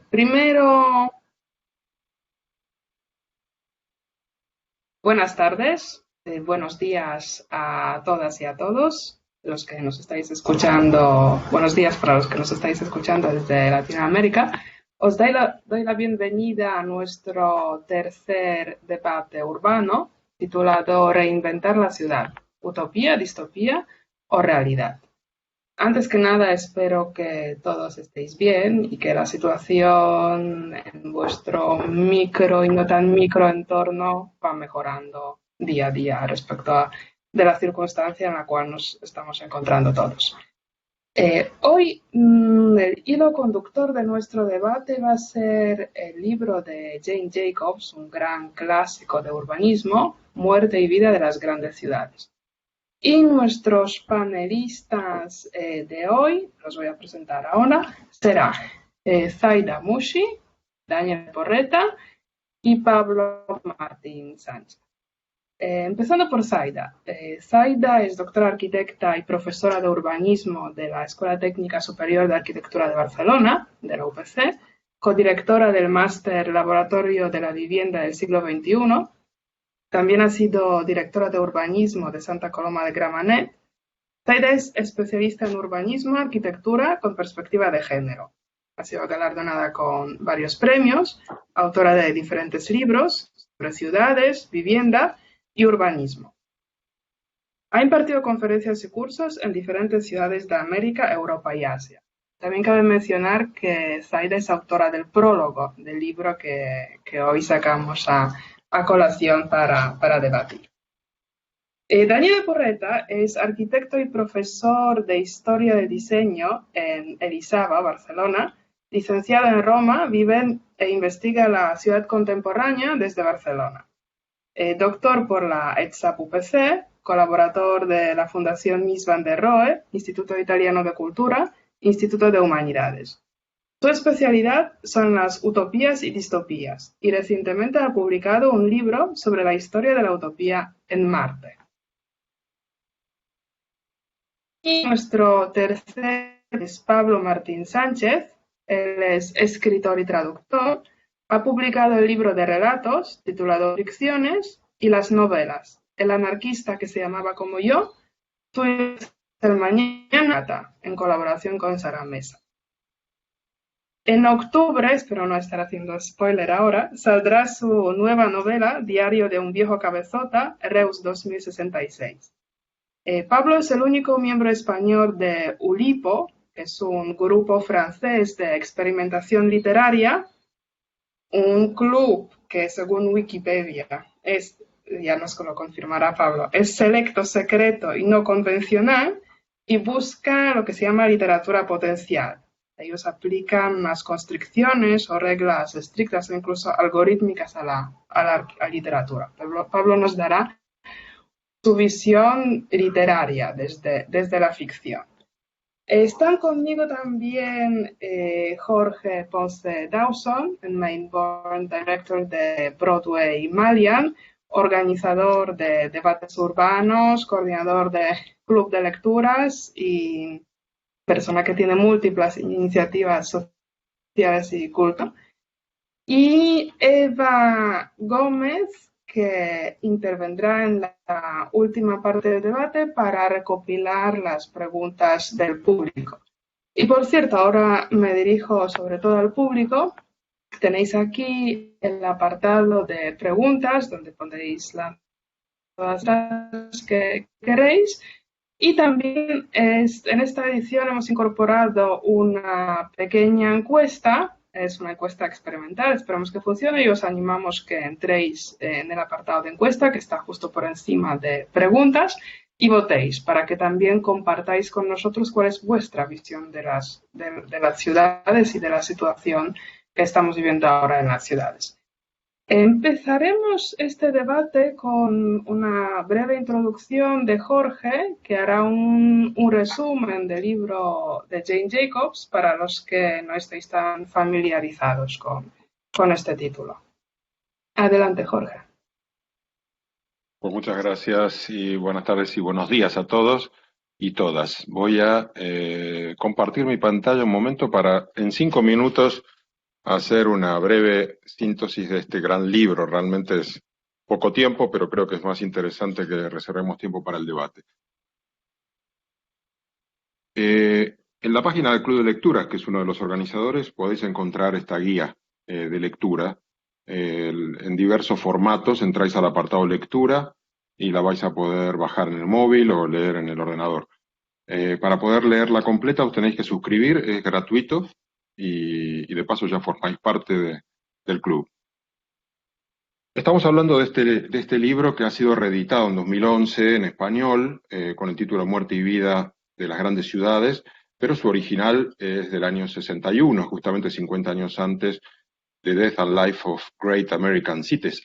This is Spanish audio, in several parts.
Primero, buenas tardes, buenos días a todas y a todos los que nos estáis escuchando. Buenos días para los que nos estáis escuchando desde Latinoamérica. Os doy la bienvenida a nuestro tercer debate urbano titulado Reinventar la ciudad, utopía, distopía o realidad. Antes que nada, espero que todos estéis bien y que la situación en vuestro micro y no tan micro entorno va mejorando día a día respecto de la circunstancia en la cual nos estamos encontrando todos. Hoy el hilo conductor de nuestro debate va a ser el libro de Jane Jacobs, un gran clásico de urbanismo, Muerte y vida de las grandes ciudades. Y nuestros panelistas de hoy, los voy a presentar ahora, será Zaida Mushi, Daniel Porreta y Pablo Martín Sánchez. Empezando por Zaida. Zaida es doctora arquitecta y profesora de urbanismo de la Escuela Técnica Superior de Arquitectura de Barcelona, de la UPC, codirectora del máster Laboratorio de la Vivienda del siglo XXI. También ha sido directora de urbanismo de Santa Coloma de Gramenet. Zaida es especialista en urbanismo, arquitectura con perspectiva de género. Ha sido galardonada con varios premios, autora de diferentes libros sobre ciudades, vivienda y urbanismo. Ha impartido conferencias y cursos en diferentes ciudades de América, Europa y Asia. También cabe mencionar que Zaida es autora del prólogo del libro que hoy sacamos a colación para debatir. Daniel Porreta es arquitecto y profesor de Historia de Diseño en Elisava, Barcelona. Licenciado en Roma, vive e investiga la ciudad contemporánea desde Barcelona. Doctor por la ETSAP UPC, colaborador de la Fundación Mies van der Rohe, Instituto Italiano de Cultura, Instituto de Humanidades. Su especialidad son las utopías y distopías, y recientemente ha publicado un libro sobre la historia de la utopía en Marte. Y nuestro tercer es Pablo Martín Sánchez. Él es escritor y traductor. Ha publicado el libro de relatos titulado Fricciones y las novelas El anarquista que se llamaba como yo, Tú el mañana, en colaboración con Sara Mesa. En octubre, espero no estar haciendo spoiler ahora, saldrá su nueva novela, Diario de un viejo cabezota, Reus 2066. Pablo es el único miembro español de Ulipo, que es un grupo francés de experimentación literaria, un club que según Wikipedia ya nos lo confirmará Pablo, es selecto, secreto y no convencional y busca lo que se llama literatura potencial. Ellos aplican unas constricciones o reglas estrictas o incluso algorítmicas a la literatura. Pablo nos dará su visión literaria desde la ficción. Están conmigo también Jorge Ponce Dawson, el Mainborn Director de Broadway Malian, organizador de debates urbanos, coordinador de club de lecturas y persona que tiene múltiples iniciativas sociales y culto. Y Eva Gómez, que intervendrá en la última parte del debate para recopilar las preguntas del público. Y por cierto, ahora me dirijo sobre todo al público. Tenéis aquí el apartado de preguntas, donde podéis lanzar todas las que queréis. Y también en esta edición hemos incorporado una pequeña encuesta. Es una encuesta experimental, esperamos que funcione y os animamos que entréis en el apartado de encuesta que está justo por encima de preguntas y votéis para que también compartáis con nosotros cuál es vuestra visión de las ciudades y de la situación que estamos viviendo ahora en las ciudades. Empezaremos este debate con una breve introducción de Jorge, que hará un resumen del libro de Jane Jacobs para los que no estéis tan familiarizados con este título. Adelante, Jorge. Pues muchas gracias y buenas tardes y buenos días a todos y todas. Voy a compartir mi pantalla un momento para, en 5 minutos, hacer una breve síntesis de este gran libro. Realmente es poco tiempo, pero creo que es más interesante que reservemos tiempo para el debate. En la página del Club de Lecturas, que es uno de los organizadores, podéis encontrar esta guía de lectura en diversos formatos. Entráis al apartado lectura y la vais a poder bajar en el móvil o leer en el ordenador. Para poder leerla completa os tenéis que suscribir, es gratuito y de paso ya formáis parte del club. Estamos hablando de este libro que ha sido reeditado en 2011 en español, con el título Muerte y Vida de las Grandes Ciudades, pero su original es del año 61, justamente 50 años antes de Death and Life of Great American Cities,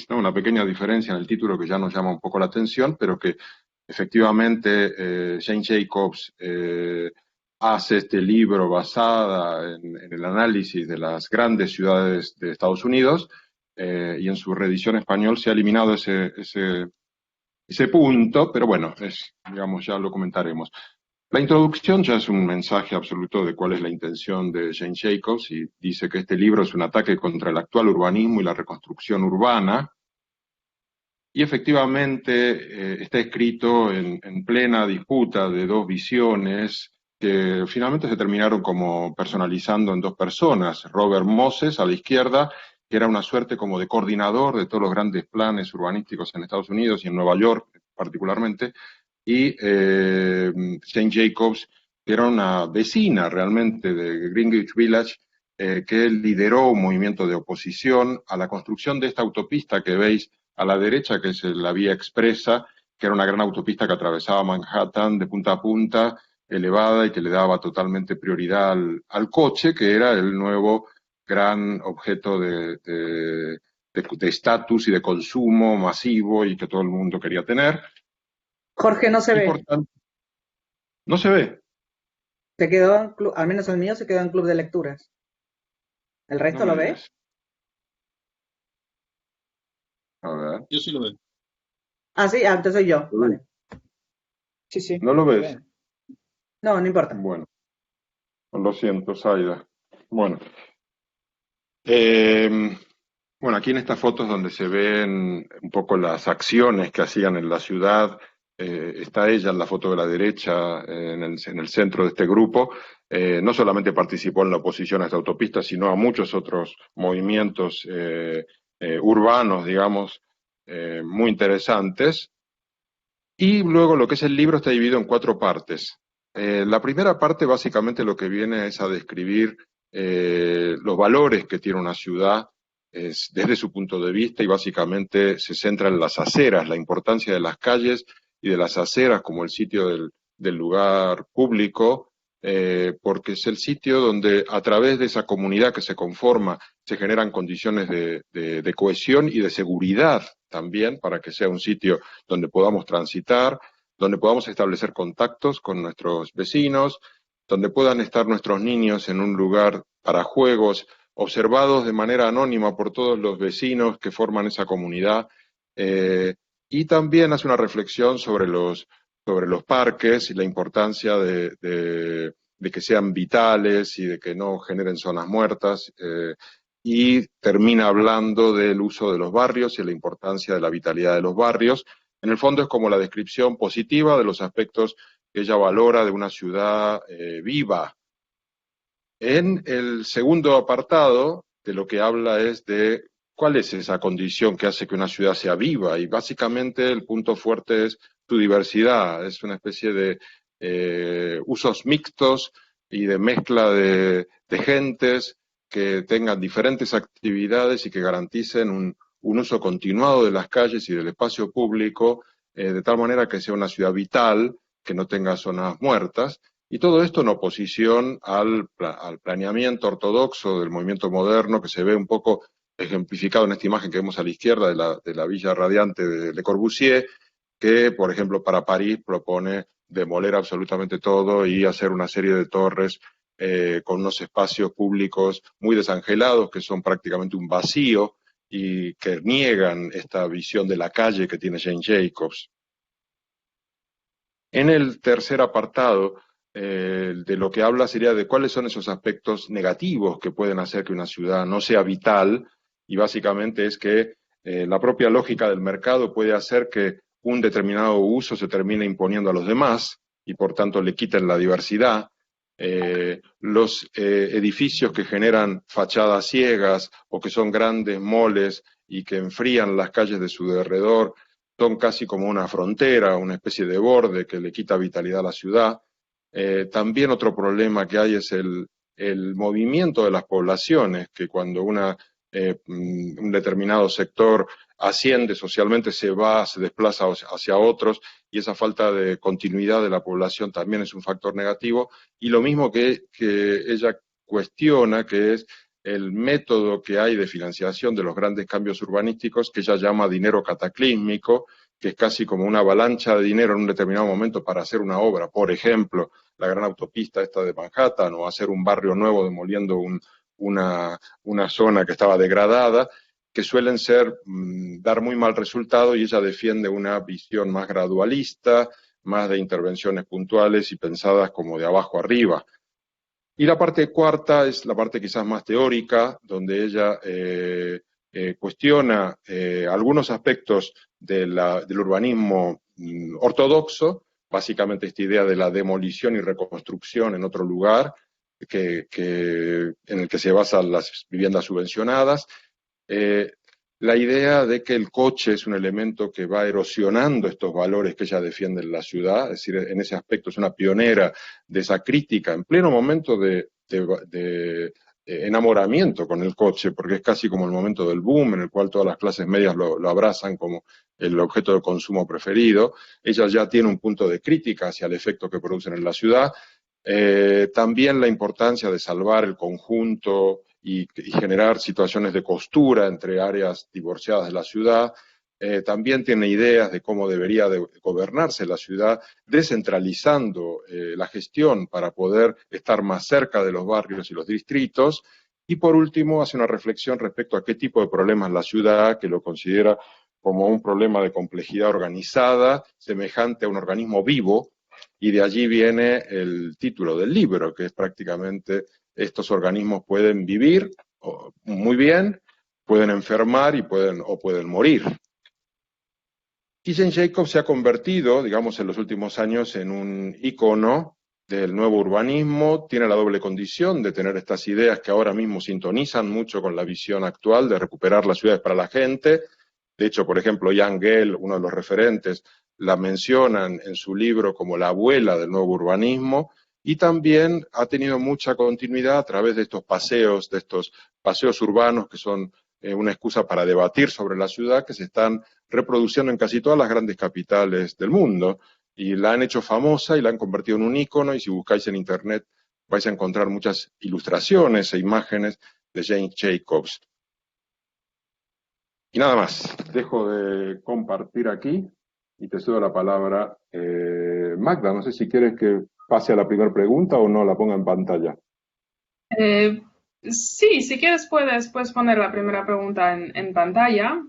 ¿no? Una pequeña diferencia en el título que ya nos llama un poco la atención, pero que efectivamente Jane Jacobs hace este libro basada en el análisis de las grandes ciudades de Estados Unidos, y en su reedición español se ha eliminado ese punto, pero bueno, digamos, ya lo comentaremos. La introducción ya es un mensaje absoluto de cuál es la intención de Jane Jacobs, y dice que este libro es un ataque contra el actual urbanismo y la reconstrucción urbana, y efectivamente está escrito en plena disputa de dos visiones que finalmente se terminaron como personalizando en dos personas. Robert Moses, a la izquierda, que era una suerte como de coordinador de todos los grandes planes urbanísticos en Estados Unidos y en Nueva York particularmente, y Jane Jacobs, que era una vecina realmente de Greenwich Village, que lideró un movimiento de oposición a la construcción de esta autopista que veis a la derecha, que es la vía expresa, que era una gran autopista que atravesaba Manhattan de punta a punta, elevada, y que le daba totalmente prioridad al coche, que era el nuevo gran objeto de estatus y de consumo masivo y que todo el mundo quería tener. Jorge, no se Y ve. por tanto, no se ve. Se quedó en al menos el mío se quedó en club de lecturas. ¿El resto No lo me ve? digas. A ver. Yo sí lo veo. Ah, sí, entonces soy yo. Vale. Sí, sí. ¿No lo ves? No, no importa. Bueno, lo siento, Zaida. Bueno. Bueno, aquí en estas fotos donde se ven un poco las acciones que hacían en la ciudad, está ella en la foto de la derecha, en el centro de este grupo. No solamente participó en la oposición a esta autopista, sino a muchos otros movimientos urbanos, digamos, muy interesantes. Y luego lo que es el libro está dividido en 4 partes. La primera parte básicamente lo que viene es a describir los valores que tiene una ciudad desde su punto de vista, y básicamente se centra en las aceras, la importancia de las calles y de las aceras como el sitio del lugar público, porque es el sitio donde a través de esa comunidad que se conforma se generan condiciones de cohesión y de seguridad también, para que sea un sitio donde podamos transitar, donde podamos establecer contactos con nuestros vecinos, donde puedan estar nuestros niños en un lugar para juegos, observados de manera anónima por todos los vecinos que forman esa comunidad, y también hace una reflexión sobre los parques y la importancia de que sean vitales y de que no generen zonas muertas, y termina hablando del uso de los barrios y la importancia de la vitalidad de los barrios. En el fondo es como la descripción positiva de los aspectos que ella valora de una ciudad viva. En el segundo apartado, de lo que habla es de cuál es esa condición que hace que una ciudad sea viva, y básicamente el punto fuerte es su diversidad, es una especie de usos mixtos y de mezcla de gentes que tengan diferentes actividades y que garanticen un uso continuado de las calles y del espacio público, de tal manera que sea una ciudad vital, que no tenga zonas muertas. Y todo esto en oposición al planeamiento ortodoxo del movimiento moderno, que se ve un poco ejemplificado en esta imagen que vemos a la izquierda de la Villa Radiante de Le Corbusier, que, por ejemplo, para París propone demoler absolutamente todo y hacer una serie de torres con unos espacios públicos muy desangelados, que son prácticamente un vacío y que niegan esta visión de la calle que tiene Jane Jacobs. En el tercer apartado de lo que habla sería de cuáles son esos aspectos negativos que pueden hacer que una ciudad no sea vital, y básicamente es que la propia lógica del mercado puede hacer que un determinado uso se termine imponiendo a los demás y por tanto le quiten la diversidad. Los edificios que generan fachadas ciegas o que son grandes moles y que enfrían las calles de su derredor son casi como una frontera, una especie de borde que le quita vitalidad a la ciudad. También otro problema que hay es el movimiento de las poblaciones, que cuando un determinado sector asciende socialmente se desplaza hacia otros, y esa falta de continuidad de la población también es un factor negativo. Y lo mismo que ella cuestiona, que es el método que hay de financiación de los grandes cambios urbanísticos, que ella llama dinero cataclísmico, que es casi como una avalancha de dinero en un determinado momento para hacer una obra. Por ejemplo, la gran autopista esta de Manhattan, o hacer un barrio nuevo demoliendo una zona que estaba degradada, que suelen dar muy mal resultado, y ella defiende una visión más gradualista, más de intervenciones puntuales y pensadas como de abajo arriba. Y la parte cuarta es la parte quizás más teórica, donde ella cuestiona algunos aspectos del urbanismo ortodoxo, básicamente esta idea de la demolición y reconstrucción en otro lugar, en el que se basan las viviendas subvencionadas. La idea de que el coche es un elemento que va erosionando estos valores que ella defiende en la ciudad, es decir, en ese aspecto es una pionera de esa crítica en pleno momento de enamoramiento con el coche, porque es casi como el momento del boom en el cual todas las clases medias lo abrazan como el objeto de consumo preferido. Ella ya tiene un punto de crítica hacia el efecto que producen en la ciudad. También la importancia de salvar el conjunto y generar situaciones de costura entre áreas divorciadas de la ciudad. También tiene ideas de cómo debería de gobernarse la ciudad, descentralizando la gestión para poder estar más cerca de los barrios y los distritos. Y por último, hace una reflexión respecto a qué tipo de problemas la ciudad, que lo considera como un problema de complejidad organizada, semejante a un organismo vivo, y de allí viene el título del libro, que es prácticamente: estos organismos pueden vivir muy bien, pueden enfermar y pueden morir. Y Jane Jacobs se ha convertido, digamos, en los últimos años en un ícono del nuevo urbanismo. Tiene la doble condición de tener estas ideas que ahora mismo sintonizan mucho con la visión actual de recuperar las ciudades para la gente. De hecho, por ejemplo, Jan Gehl, uno de los referentes, la mencionan en su libro como la abuela del nuevo urbanismo, y también ha tenido mucha continuidad a través de estos paseos urbanos que son una excusa para debatir sobre la ciudad, que se están reproduciendo en casi todas las grandes capitales del mundo, y la han hecho famosa y la han convertido en un ícono. Y si buscáis en internet vais a encontrar muchas ilustraciones e imágenes de Jane Jacobs. Y nada más, dejo de compartir aquí y te cedo la palabra. Magda, no sé si quieres que pase a la primera pregunta o no, la ponga en pantalla. Sí, si quieres puedes poner la primera pregunta en pantalla.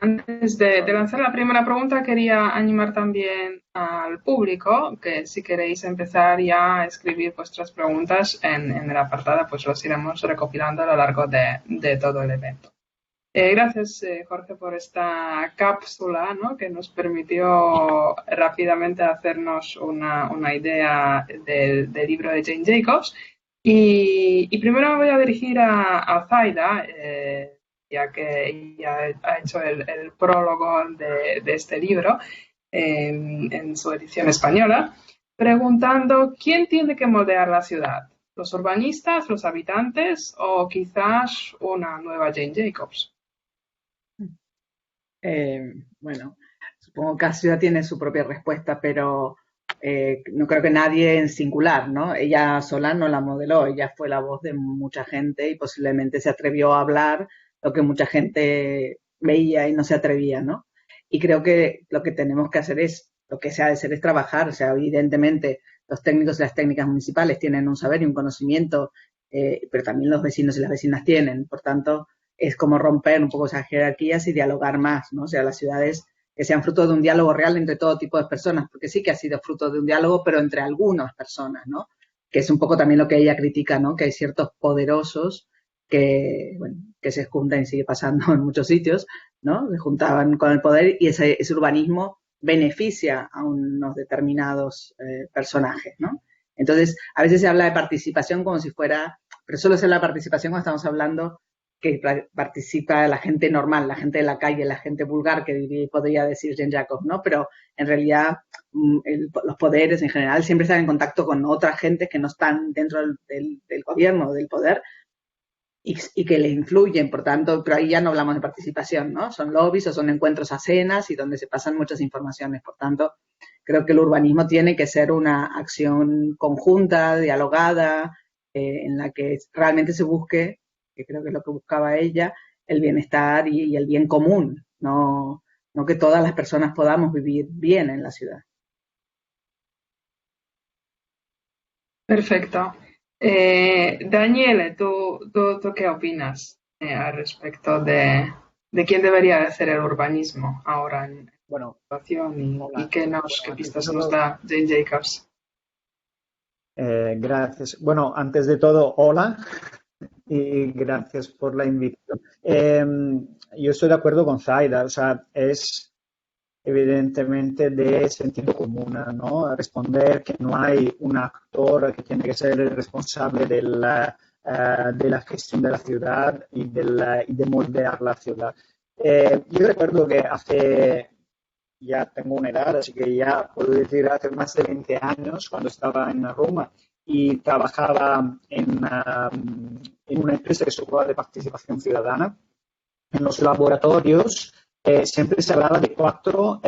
Antes de lanzar la primera pregunta, quería animar también al público que si queréis empezar ya a escribir vuestras preguntas en el apartado, pues los iremos recopilando a lo largo de todo el evento. Gracias, Jorge, por esta cápsula, ¿no?, que nos permitió rápidamente hacernos una idea del libro de Jane Jacobs. Y primero me voy a dirigir a Zaida, ya que ella ha hecho el prólogo de este libro en su edición española, preguntando ¿quién tiene que moldear la ciudad? ¿Los urbanistas, los habitantes o quizás una nueva Jane Jacobs? Bueno, supongo que cada ciudad tiene su propia respuesta, pero no creo que nadie en singular, ¿no? Ella sola no la modeló, ella fue la voz de mucha gente y posiblemente se atrevió a hablar lo que mucha gente veía y no se atrevía, ¿no? Y creo que lo que tenemos que hacer lo que se ha de hacer es trabajar. O sea, evidentemente los técnicos y las técnicas municipales tienen un saber y un conocimiento, pero también los vecinos y las vecinas tienen. Por tanto, es como romper un poco esas jerarquías y dialogar más, ¿no? O sea, las ciudades que sean fruto de un diálogo real entre todo tipo de personas, porque sí que ha sido fruto de un diálogo, pero entre algunas personas, ¿no? Que es un poco también lo que ella critica, ¿no? Que hay ciertos poderosos que, bueno, que se juntan y sigue pasando en muchos sitios, ¿no? Se juntaban con el poder y ese urbanismo beneficia a unos determinados personajes, ¿no? Entonces, a veces se habla de participación como si fuera, pero solo se habla de participación cuando estamos hablando que participa la gente normal, la gente de la calle, la gente vulgar, que podría decir Jean Jacob, ¿no? Pero en realidad los poderes en general siempre están en contacto con otras gentes que no están dentro del gobierno, del poder, y que le influyen, por tanto, pero ahí ya no hablamos de participación, ¿no? Son lobbies o son encuentros a cenas y donde se pasan muchas informaciones. Por tanto, creo que el urbanismo tiene que ser una acción conjunta, dialogada, en la que realmente se busque, que creo que es lo que buscaba ella, el bienestar y el bien común, no que todas las personas podamos vivir bien en la ciudad. Perfecto. Daniele, ¿tú qué opinas al respecto de quién debería hacer el urbanismo ahora en Bueno, la situación y hola. qué Bueno, qué antes pistas de nos todo, da Jane Jacobs? gracias. Bueno, antes de todo, hola y gracias por la invitación. Yo estoy de acuerdo con Zaida, o sea, es evidentemente de sentido común, ¿no? Responder que no hay un actor que tiene que ser el responsable de la gestión de la ciudad y de moldear la ciudad. Yo recuerdo que ya tengo una edad, así que ya puedo decir, hace más de 20 años, cuando estaba en Roma y trabajaba en una empresa que se ocupaba de participación ciudadana, en los laboratorios siempre se hablaba de cuatro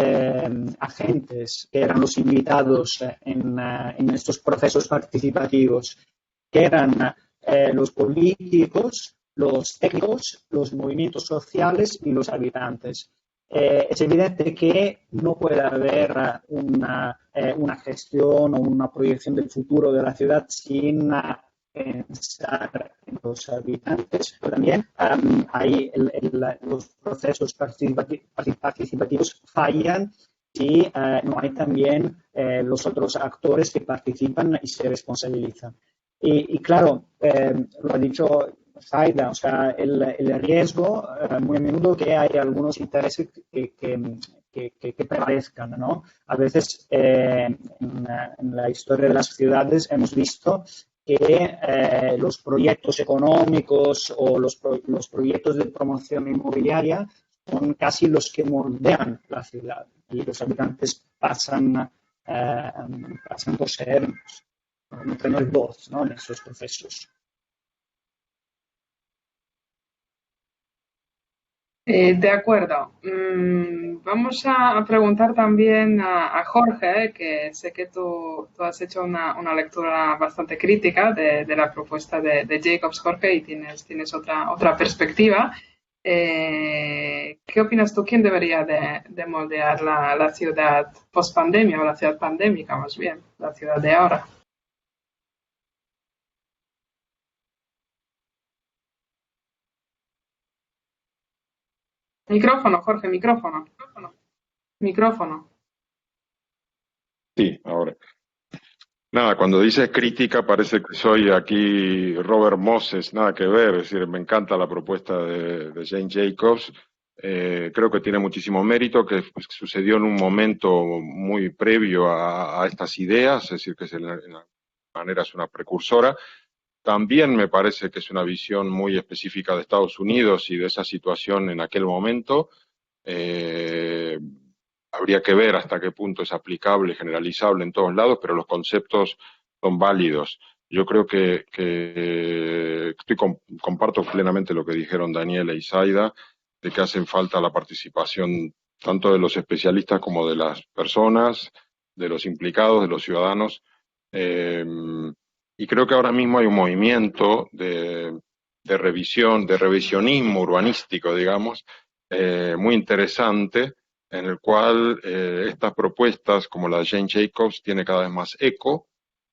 agentes que eran los invitados en estos procesos participativos, que eran los políticos, los técnicos, los movimientos sociales y los habitantes. Es evidente que no puede haber una gestión o una proyección del futuro de la ciudad sin pensar en los habitantes, pero también ahí los procesos participativos fallan si no hay también los otros actores que participan y se responsabilizan. Y claro, lo ha dicho Zaida, o sea, el riesgo muy a menudo que hay algunos intereses que prevalezcan, ¿no? A veces en la historia de las ciudades hemos visto que los proyectos económicos o los proyectos de promoción inmobiliaria son casi los que moldean la ciudad y los habitantes pasan por ser no tener voz, ¿no? En esos procesos. De acuerdo. Vamos a preguntar también a Jorge, que sé que tú has hecho una lectura bastante crítica de la propuesta de Jacobs, Jorge, y tienes otra perspectiva. ¿Qué opinas tú? ¿Quién debería de moldear la ciudad post-pandemia o la ciudad pandémica, más bien, la ciudad de ahora? Micrófono, Jorge, micrófono. Micrófono. Sí, ahora. Nada, cuando dices crítica parece que soy aquí Robert Moses, nada que ver, es decir, me encanta la propuesta de Jane Jacobs, creo que tiene muchísimo mérito, que sucedió en un momento muy previo a estas ideas, es decir, que en alguna manera es una precursora. También me parece que es una visión muy específica de Estados Unidos y de esa situación en aquel momento. Habría que ver hasta qué punto es aplicable, generalizable en todos lados, pero los conceptos son válidos. Yo creo que comparto plenamente lo que dijeron Daniela y Zaida, de que hacen falta la participación tanto de los especialistas como de las personas, de los implicados, de los ciudadanos. Y creo que ahora mismo hay un movimiento de revisión, de revisionismo urbanístico, digamos, muy interesante, en el cual estas propuestas, como la de Jane Jacobs, tiene cada vez más eco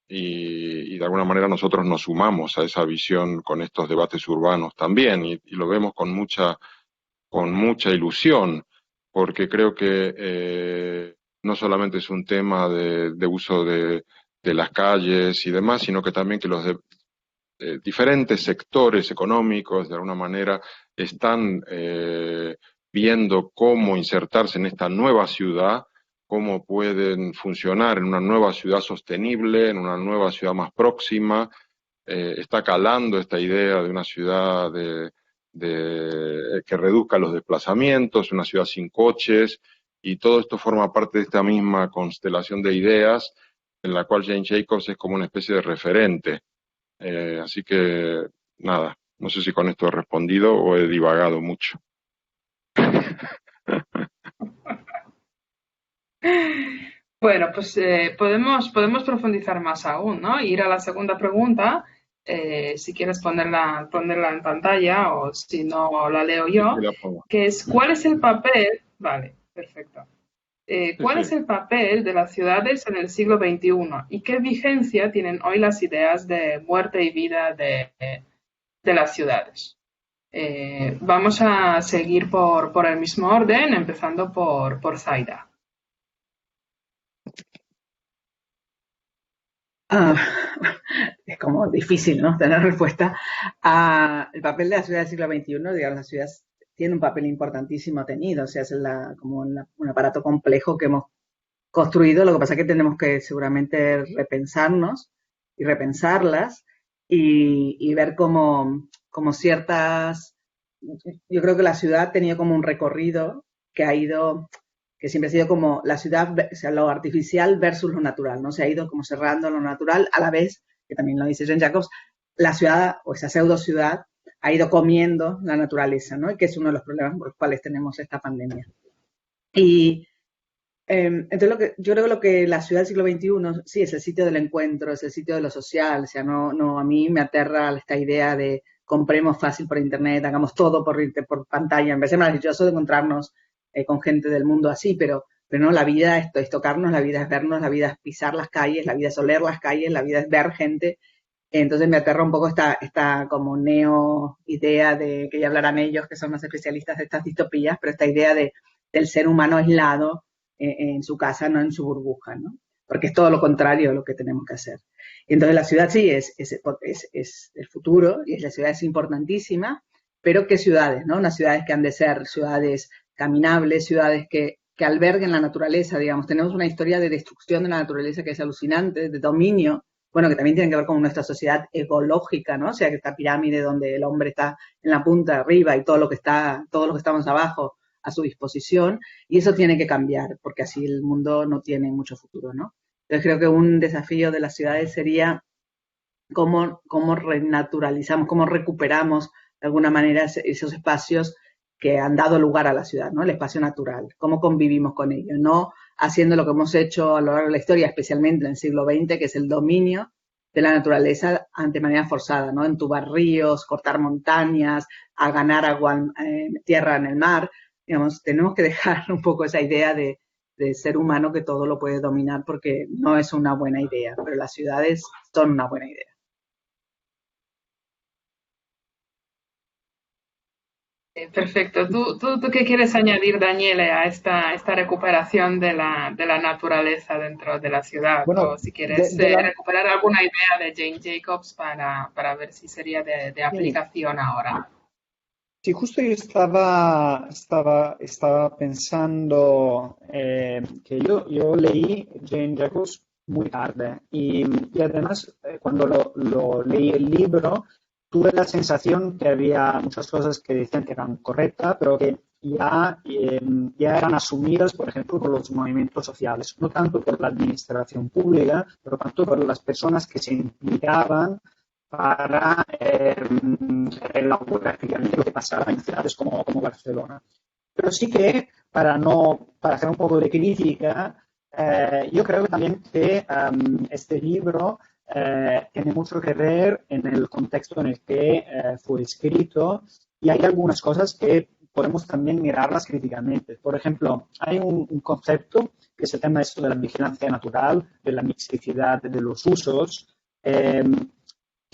y de alguna manera nosotros nos sumamos a esa visión con estos debates urbanos también y lo vemos con mucha ilusión, porque creo que no solamente es un tema de uso de las calles y demás, sino que también que los diferentes sectores económicos, de alguna manera, están viendo cómo insertarse en esta nueva ciudad, cómo pueden funcionar en una nueva ciudad sostenible, en una nueva ciudad más próxima. Está calando esta idea de una ciudad que reduzca los desplazamientos, una ciudad sin coches, y todo esto forma parte de esta misma constelación de ideas en la cual Jane Jacobs es como una especie de referente. Así que, nada, no sé si con esto he respondido o he divagado mucho. Bueno, pues podemos profundizar más aún, ¿no? Ir a la segunda pregunta, si quieres ponerla en pantalla o si no la leo yo, que es ¿cuál es el papel? Vale, perfecto. ¿Cuál es el papel de las ciudades en el siglo XXI y qué vigencia tienen hoy las ideas de muerte y vida de las ciudades? Vamos a seguir por el mismo orden, empezando por Zaida. Es como difícil, ¿no?, tener respuesta. El papel de la ciudad del siglo XXI, digamos, la ciudad tiene un papel importantísimo tenido, o sea, es como un aparato complejo que hemos construido. Lo que pasa es que tenemos que seguramente repensarnos y repensarlas y ver cómo ciertas... Yo creo que la ciudad ha tenido como un recorrido que siempre ha sido como la ciudad, o sea, lo artificial versus lo natural, ¿no? Se ha ido como cerrando lo natural, a la vez, que también lo dice Jane Jacobs, la ciudad o esa pseudo ciudad ha ido comiendo la naturaleza, ¿no? Y que es uno de los problemas por los cuales tenemos esta pandemia. Y entonces yo creo que lo que la ciudad del siglo XXI, sí, es el sitio del encuentro, es el sitio de lo social, o sea, no, a mí me aterra esta idea de compremos fácil por internet, hagamos todo por pantalla. Me parece maravilloso de encontrarnos con gente del mundo así, pero no, la vida es tocarnos, la vida es vernos, la vida es pisar las calles, la vida es oler las calles, la vida es ver gente. Entonces me aterra un poco esta como neo idea de, que ya hablarán ellos, que son más especialistas de estas distopías, pero esta idea del ser humano aislado en su casa, no en su burbuja, ¿no? Porque es todo lo contrario a lo que tenemos que hacer. Y entonces la ciudad sí es el futuro, y la ciudad es importantísima, pero ¿qué ciudades, no? Unas ciudades que han de ser ciudades caminables, ciudades que alberguen la naturaleza, digamos. Tenemos una historia de destrucción de la naturaleza que es alucinante, de dominio, bueno, que también tiene que ver con nuestra sociedad ecológica, ¿no? O sea, que esta pirámide donde el hombre está en la punta de arriba y todos los que estamos abajo a su disposición, y eso tiene que cambiar, porque así el mundo no tiene mucho futuro, ¿no? Entonces creo que un desafío de las ciudades sería cómo renaturalizamos, cómo recuperamos de alguna manera esos espacios que han dado lugar a la ciudad, ¿no? El espacio natural, cómo convivimos con ello, no haciendo lo que hemos hecho a lo largo de la historia, especialmente en el siglo XX, que es el dominio de la naturaleza de manera forzada, ¿no? Entubar ríos, cortar montañas, a ganar agua, tierra en el mar. Digamos, tenemos que dejar un poco esa idea de ser humano que todo lo puede dominar, porque no es una buena idea, pero las ciudades son una buena idea. Perfecto. ¿Tú qué quieres añadir, Daniele, a esta recuperación de la naturaleza dentro de la ciudad? Bueno, o si quieres recuperar alguna idea de Jane Jacobs para ver si sería de aplicación ahora. Sí, justo yo estaba pensando que yo leí Jane Jacobs muy tarde y además cuando lo leí el libro tuve la sensación que había muchas cosas que decían que eran correctas, pero que ya eran asumidas, por ejemplo, por los movimientos sociales, no tanto por la administración pública, pero tanto por las personas que se implicaban para elaborar prácticamente lo que pasaba en ciudades como Barcelona. Pero sí que, para hacer un poco de crítica, yo creo que también que este libro tiene mucho que ver en el contexto en el que fue escrito, y hay algunas cosas que podemos también mirarlas críticamente. Por ejemplo, hay un concepto que es el tema de la vigilancia natural, de la mixticidad de los usos,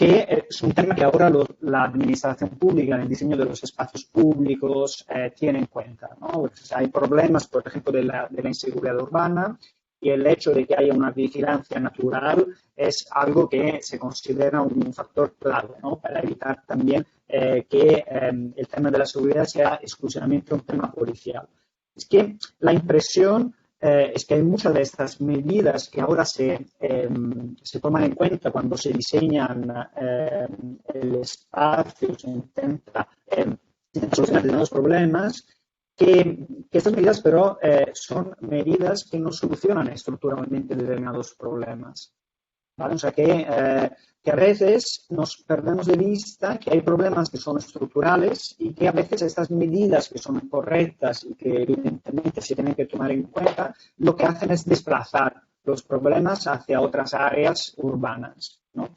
que es un tema que ahora la administración pública en el diseño de los espacios públicos tiene en cuenta, ¿no? Pues hay problemas, por ejemplo, de la inseguridad urbana, y el hecho de que haya una vigilancia natural es algo que se considera un factor clave, ¿no? Para evitar también que el tema de la seguridad sea exclusivamente un tema policial. Es que la impresión es que hay muchas de estas medidas que ahora se toman en cuenta cuando se diseñan el espacio, se intenta solucionar determinados problemas, que estas medidas pero son medidas que no solucionan estructuralmente determinados problemas, ¿vale? O sea que a veces nos perdemos de vista que hay problemas que son estructurales y que a veces estas medidas que son correctas y que evidentemente se tienen que tomar en cuenta, lo que hacen es desplazar los problemas hacia otras áreas urbanas, ¿no?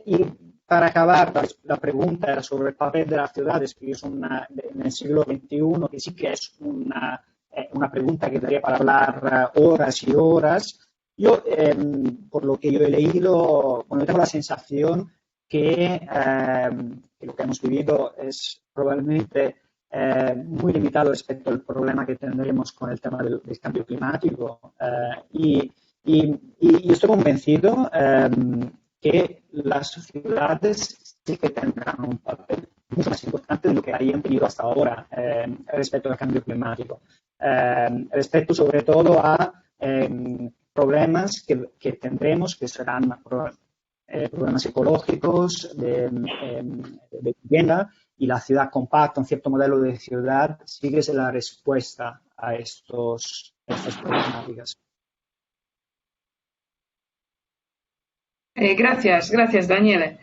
Y para acabar, la pregunta era sobre el papel de las ciudades, que es en el siglo XXI, que sí que es una pregunta que daría para hablar horas y horas. Yo, por lo que yo he leído, bueno, tengo la sensación que lo que hemos vivido es probablemente muy limitado respecto al problema que tendremos con el tema del cambio climático. Y estoy convencido que las ciudades sí que tendrán un papel mucho más importante de lo que hayan tenido hasta ahora respecto al cambio climático. Respecto sobre todo a problemas que tendremos, que serán problemas ecológicos, de vivienda, y la ciudad compacta, un cierto modelo de ciudad, sigue la respuesta a estas problemáticas. Gracias, Daniele.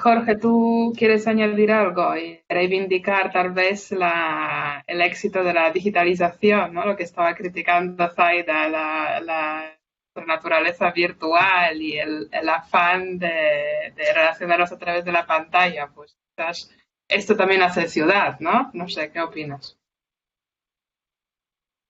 Jorge, ¿tú quieres añadir algo y reivindicar tal vez el éxito de la digitalización, ¿no? Lo que estaba criticando Zaida, la naturaleza virtual y el afán de relacionarnos a través de la pantalla? Pues quizás esto también hace ciudad, ¿no? No sé, ¿qué opinas?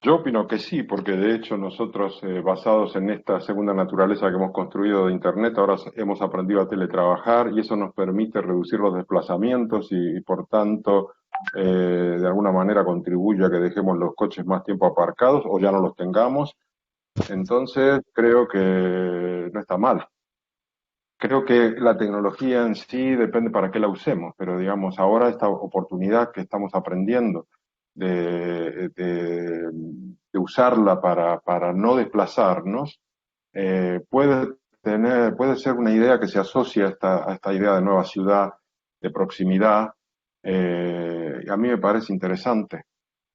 Yo opino que sí, porque de hecho nosotros, basados en esta segunda naturaleza que hemos construido de Internet, ahora hemos aprendido a teletrabajar y eso nos permite reducir los desplazamientos y por tanto, de alguna manera contribuye a que dejemos los coches más tiempo aparcados o ya no los tengamos. Entonces, creo que no está mal. Creo que la tecnología en sí depende para qué la usemos, pero digamos, ahora esta oportunidad que estamos aprendiendo de usarla para no desplazarnos, puede ser una idea que se asocia a esta idea de nueva ciudad, de proximidad, a mí me parece interesante.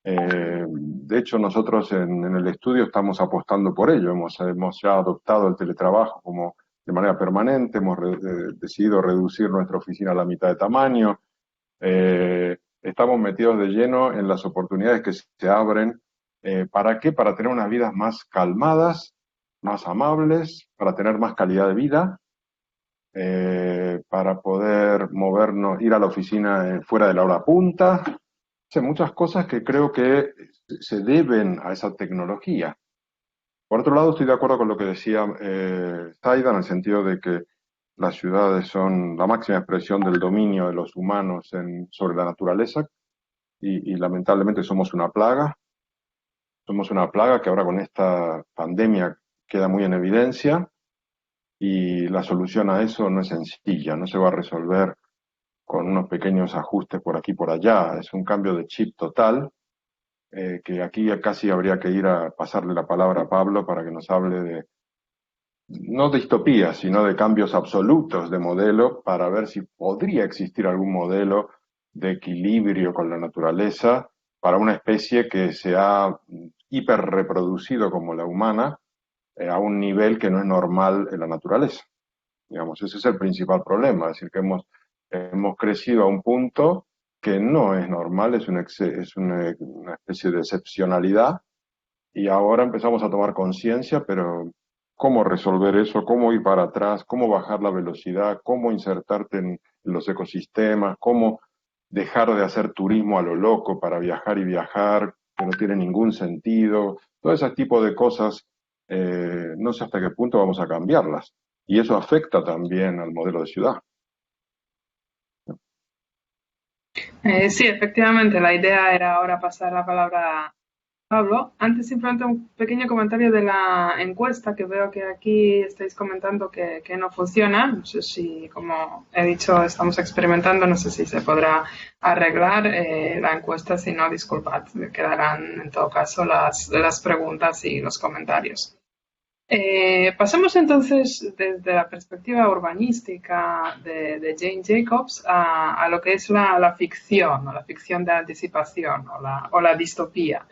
De hecho, nosotros en el estudio estamos apostando por ello, hemos ya adoptado el teletrabajo como de manera permanente, hemos decidido reducir nuestra oficina a la mitad de tamaño, estamos metidos de lleno en las oportunidades que se abren. ¿Para qué? Para tener unas vidas más calmadas, más amables, para tener más calidad de vida, para poder movernos, ir a la oficina fuera de la hora punta. O sea, muchas cosas que creo que se deben a esa tecnología. Por otro lado, estoy de acuerdo con lo que decía Zaida, en el sentido de que las ciudades son la máxima expresión del dominio de los humanos sobre la naturaleza y lamentablemente somos una plaga. Somos una plaga que ahora con esta pandemia queda muy en evidencia y la solución a eso no es sencilla, no se va a resolver con unos pequeños ajustes por aquí y por allá. Es un cambio de chip total, que aquí casi habría que ir a pasarle la palabra a Pablo para que nos hable de no de distopías, sino de cambios absolutos de modelo para ver si podría existir algún modelo de equilibrio con la naturaleza para una especie que se ha hiperreproducido como la humana a un nivel que no es normal en la naturaleza. Digamos, ese es el principal problema, es decir, que hemos crecido a un punto que no es normal, es una especie de excepcionalidad y ahora empezamos a tomar conciencia, pero cómo resolver eso, cómo ir para atrás, cómo bajar la velocidad, cómo insertarte en los ecosistemas, cómo dejar de hacer turismo a lo loco para viajar y viajar, que no tiene ningún sentido, todo ese tipo de cosas, no sé hasta qué punto vamos a cambiarlas. y eso afecta también al modelo de ciudad. Sí, efectivamente, la idea era ahora pasar la palabra a Pablo. Antes simplemente un pequeño comentario de la encuesta, que veo que aquí estáis comentando que no funciona. No sé si, como he dicho, estamos experimentando, no sé si se podrá arreglar la encuesta. Si no, disculpad, quedarán en todo caso las preguntas y los comentarios. Pasemos entonces desde la perspectiva urbanística de Jane Jacobs a lo que es la ficción, o la ficción de anticipación, o la distopía.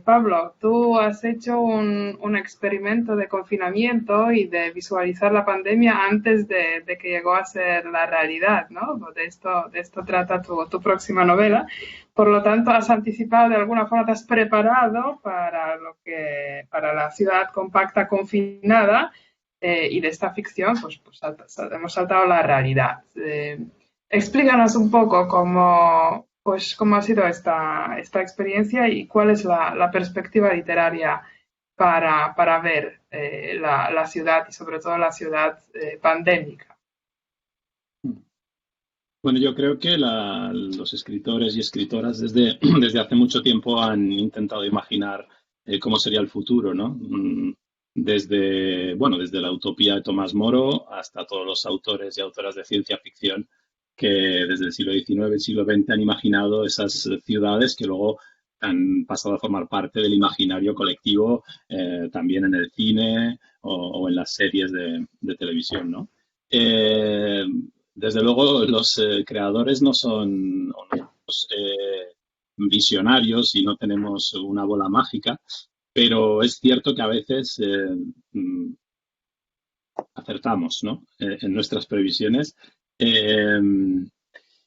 Pablo, tú has hecho un experimento de confinamiento y de visualizar la pandemia antes de que llegó a ser la realidad, ¿no? De esto trata tu próxima novela. Por lo tanto, has anticipado de alguna forma, te has preparado para la ciudad compacta confinada, y de esta ficción, pues hemos saltado a la realidad. Explícanos un poco cómo ha sido esta experiencia y cuál es la perspectiva literaria para ver la ciudad y sobre todo la ciudad pandémica. Bueno, yo creo que los escritores y escritoras desde hace mucho tiempo han intentado imaginar cómo sería el futuro, ¿no? Desde la utopía de Tomás Moro hasta todos los autores y autoras de ciencia ficción que desde el siglo XIX, el siglo XX han imaginado esas ciudades que luego han pasado a formar parte del imaginario colectivo, también en el cine o en las series de televisión, ¿no? Desde luego, los creadores no son visionarios y no tenemos una bola mágica, pero es cierto que a veces acertamos, ¿no? En nuestras previsiones.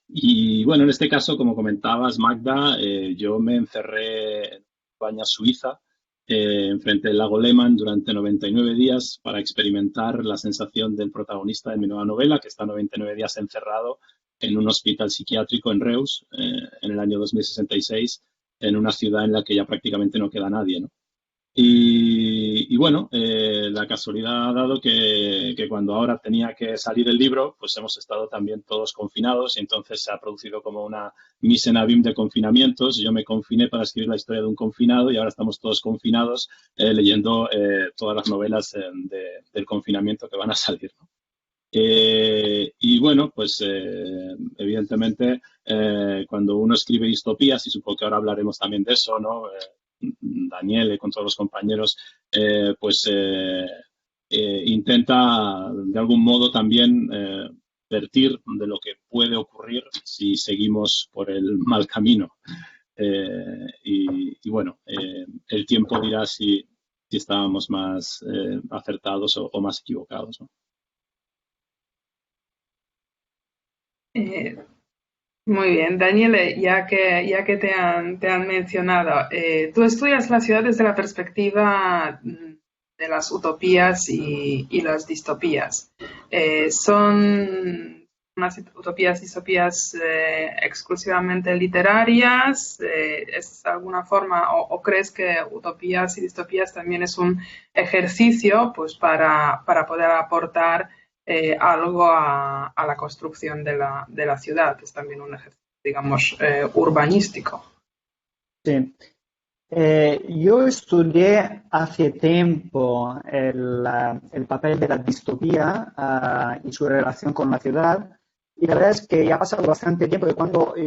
Y bueno, en este caso, como comentabas, Magda, yo me encerré en España, Suiza, enfrente del lago Lehmann durante 99 días para experimentar la sensación del protagonista de mi nueva novela, que está 99 días encerrado en un hospital psiquiátrico en Reus, en el año 2066, en una ciudad en la que ya prácticamente no queda nadie, ¿no? Y bueno, la casualidad ha dado que cuando ahora tenía que salir el libro, pues hemos estado también todos confinados y entonces se ha producido como una mise en abîme de confinamientos. Yo me confiné para escribir la historia de un confinado y ahora estamos todos confinados leyendo todas las novelas del confinamiento que van a salir, ¿no? Y bueno, pues evidentemente cuando uno escribe distopías, y supongo que ahora hablaremos también de eso, ¿no? Daniel, con todos los compañeros, intenta de algún modo también advertir de lo que puede ocurrir si seguimos por el mal camino. Y bueno, el tiempo dirá si estábamos más acertados o más equivocados, ¿no? Muy bien, Daniel, ya que te han mencionado, tú estudias la ciudad desde la perspectiva de las utopías y las distopías. ¿Son unas utopías y distopías exclusivamente literarias? ¿Es de alguna forma, o crees que utopías y distopías también es un ejercicio pues para poder aportar algo a la construcción de la ciudad? Es también un ejercicio, digamos, urbanístico. Sí. Yo estudié hace tiempo el papel de la distopía y su relación con la ciudad, y la verdad es que ya ha pasado bastante tiempo de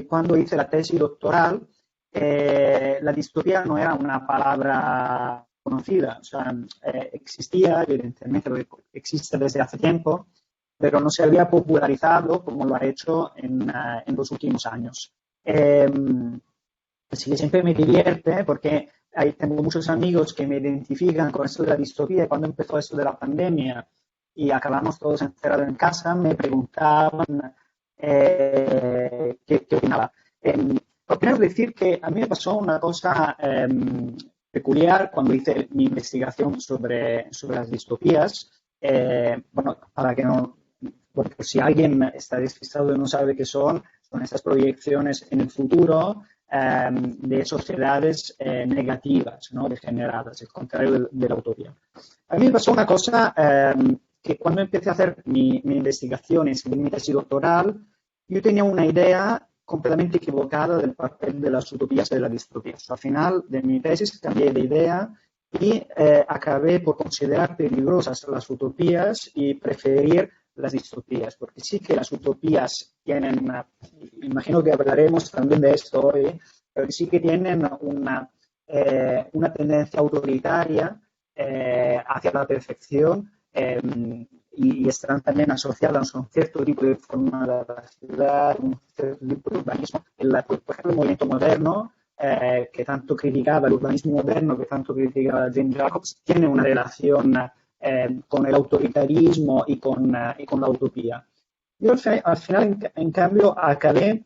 cuando hice la tesis doctoral. La distopía no era una palabra conocida, o sea, existía, evidentemente, existe desde hace tiempo, pero no se había popularizado como lo ha hecho en los últimos años. Así que siempre me divierte porque tengo muchos amigos que me identifican con esto de la distopía. Cuando empezó esto de la pandemia y acabamos todos encerrados en casa, me preguntaban qué opinaba. Primero decir que a mí me pasó una cosa peculiar cuando hice mi investigación sobre las distopías. Porque si alguien está despistado y no sabe qué son estas proyecciones en el futuro de sociedades negativas, ¿no? Degeneradas, el contrario de la utopía. A mí me pasó una cosa que cuando empecé a hacer mi investigación en mi tesis doctoral, yo tenía una idea completamente equivocada del papel de las utopías y de las distopías. Al final de mi tesis cambié de idea y acabé por considerar peligrosas las utopías y preferir las distopías, porque sí que las utopías tienen imagino que hablaremos también de esto hoy, pero sí que tienen una tendencia autoritaria hacia la perfección y están también asociadas a un cierto tipo de forma de la ciudad, un cierto tipo de urbanismo. Por ejemplo, el movimiento moderno, que tanto criticaba el urbanismo moderno, que tanto criticaba Jane Jacobs, tiene una relación con el autoritarismo y con la utopía. Yo al final, en cambio, acabé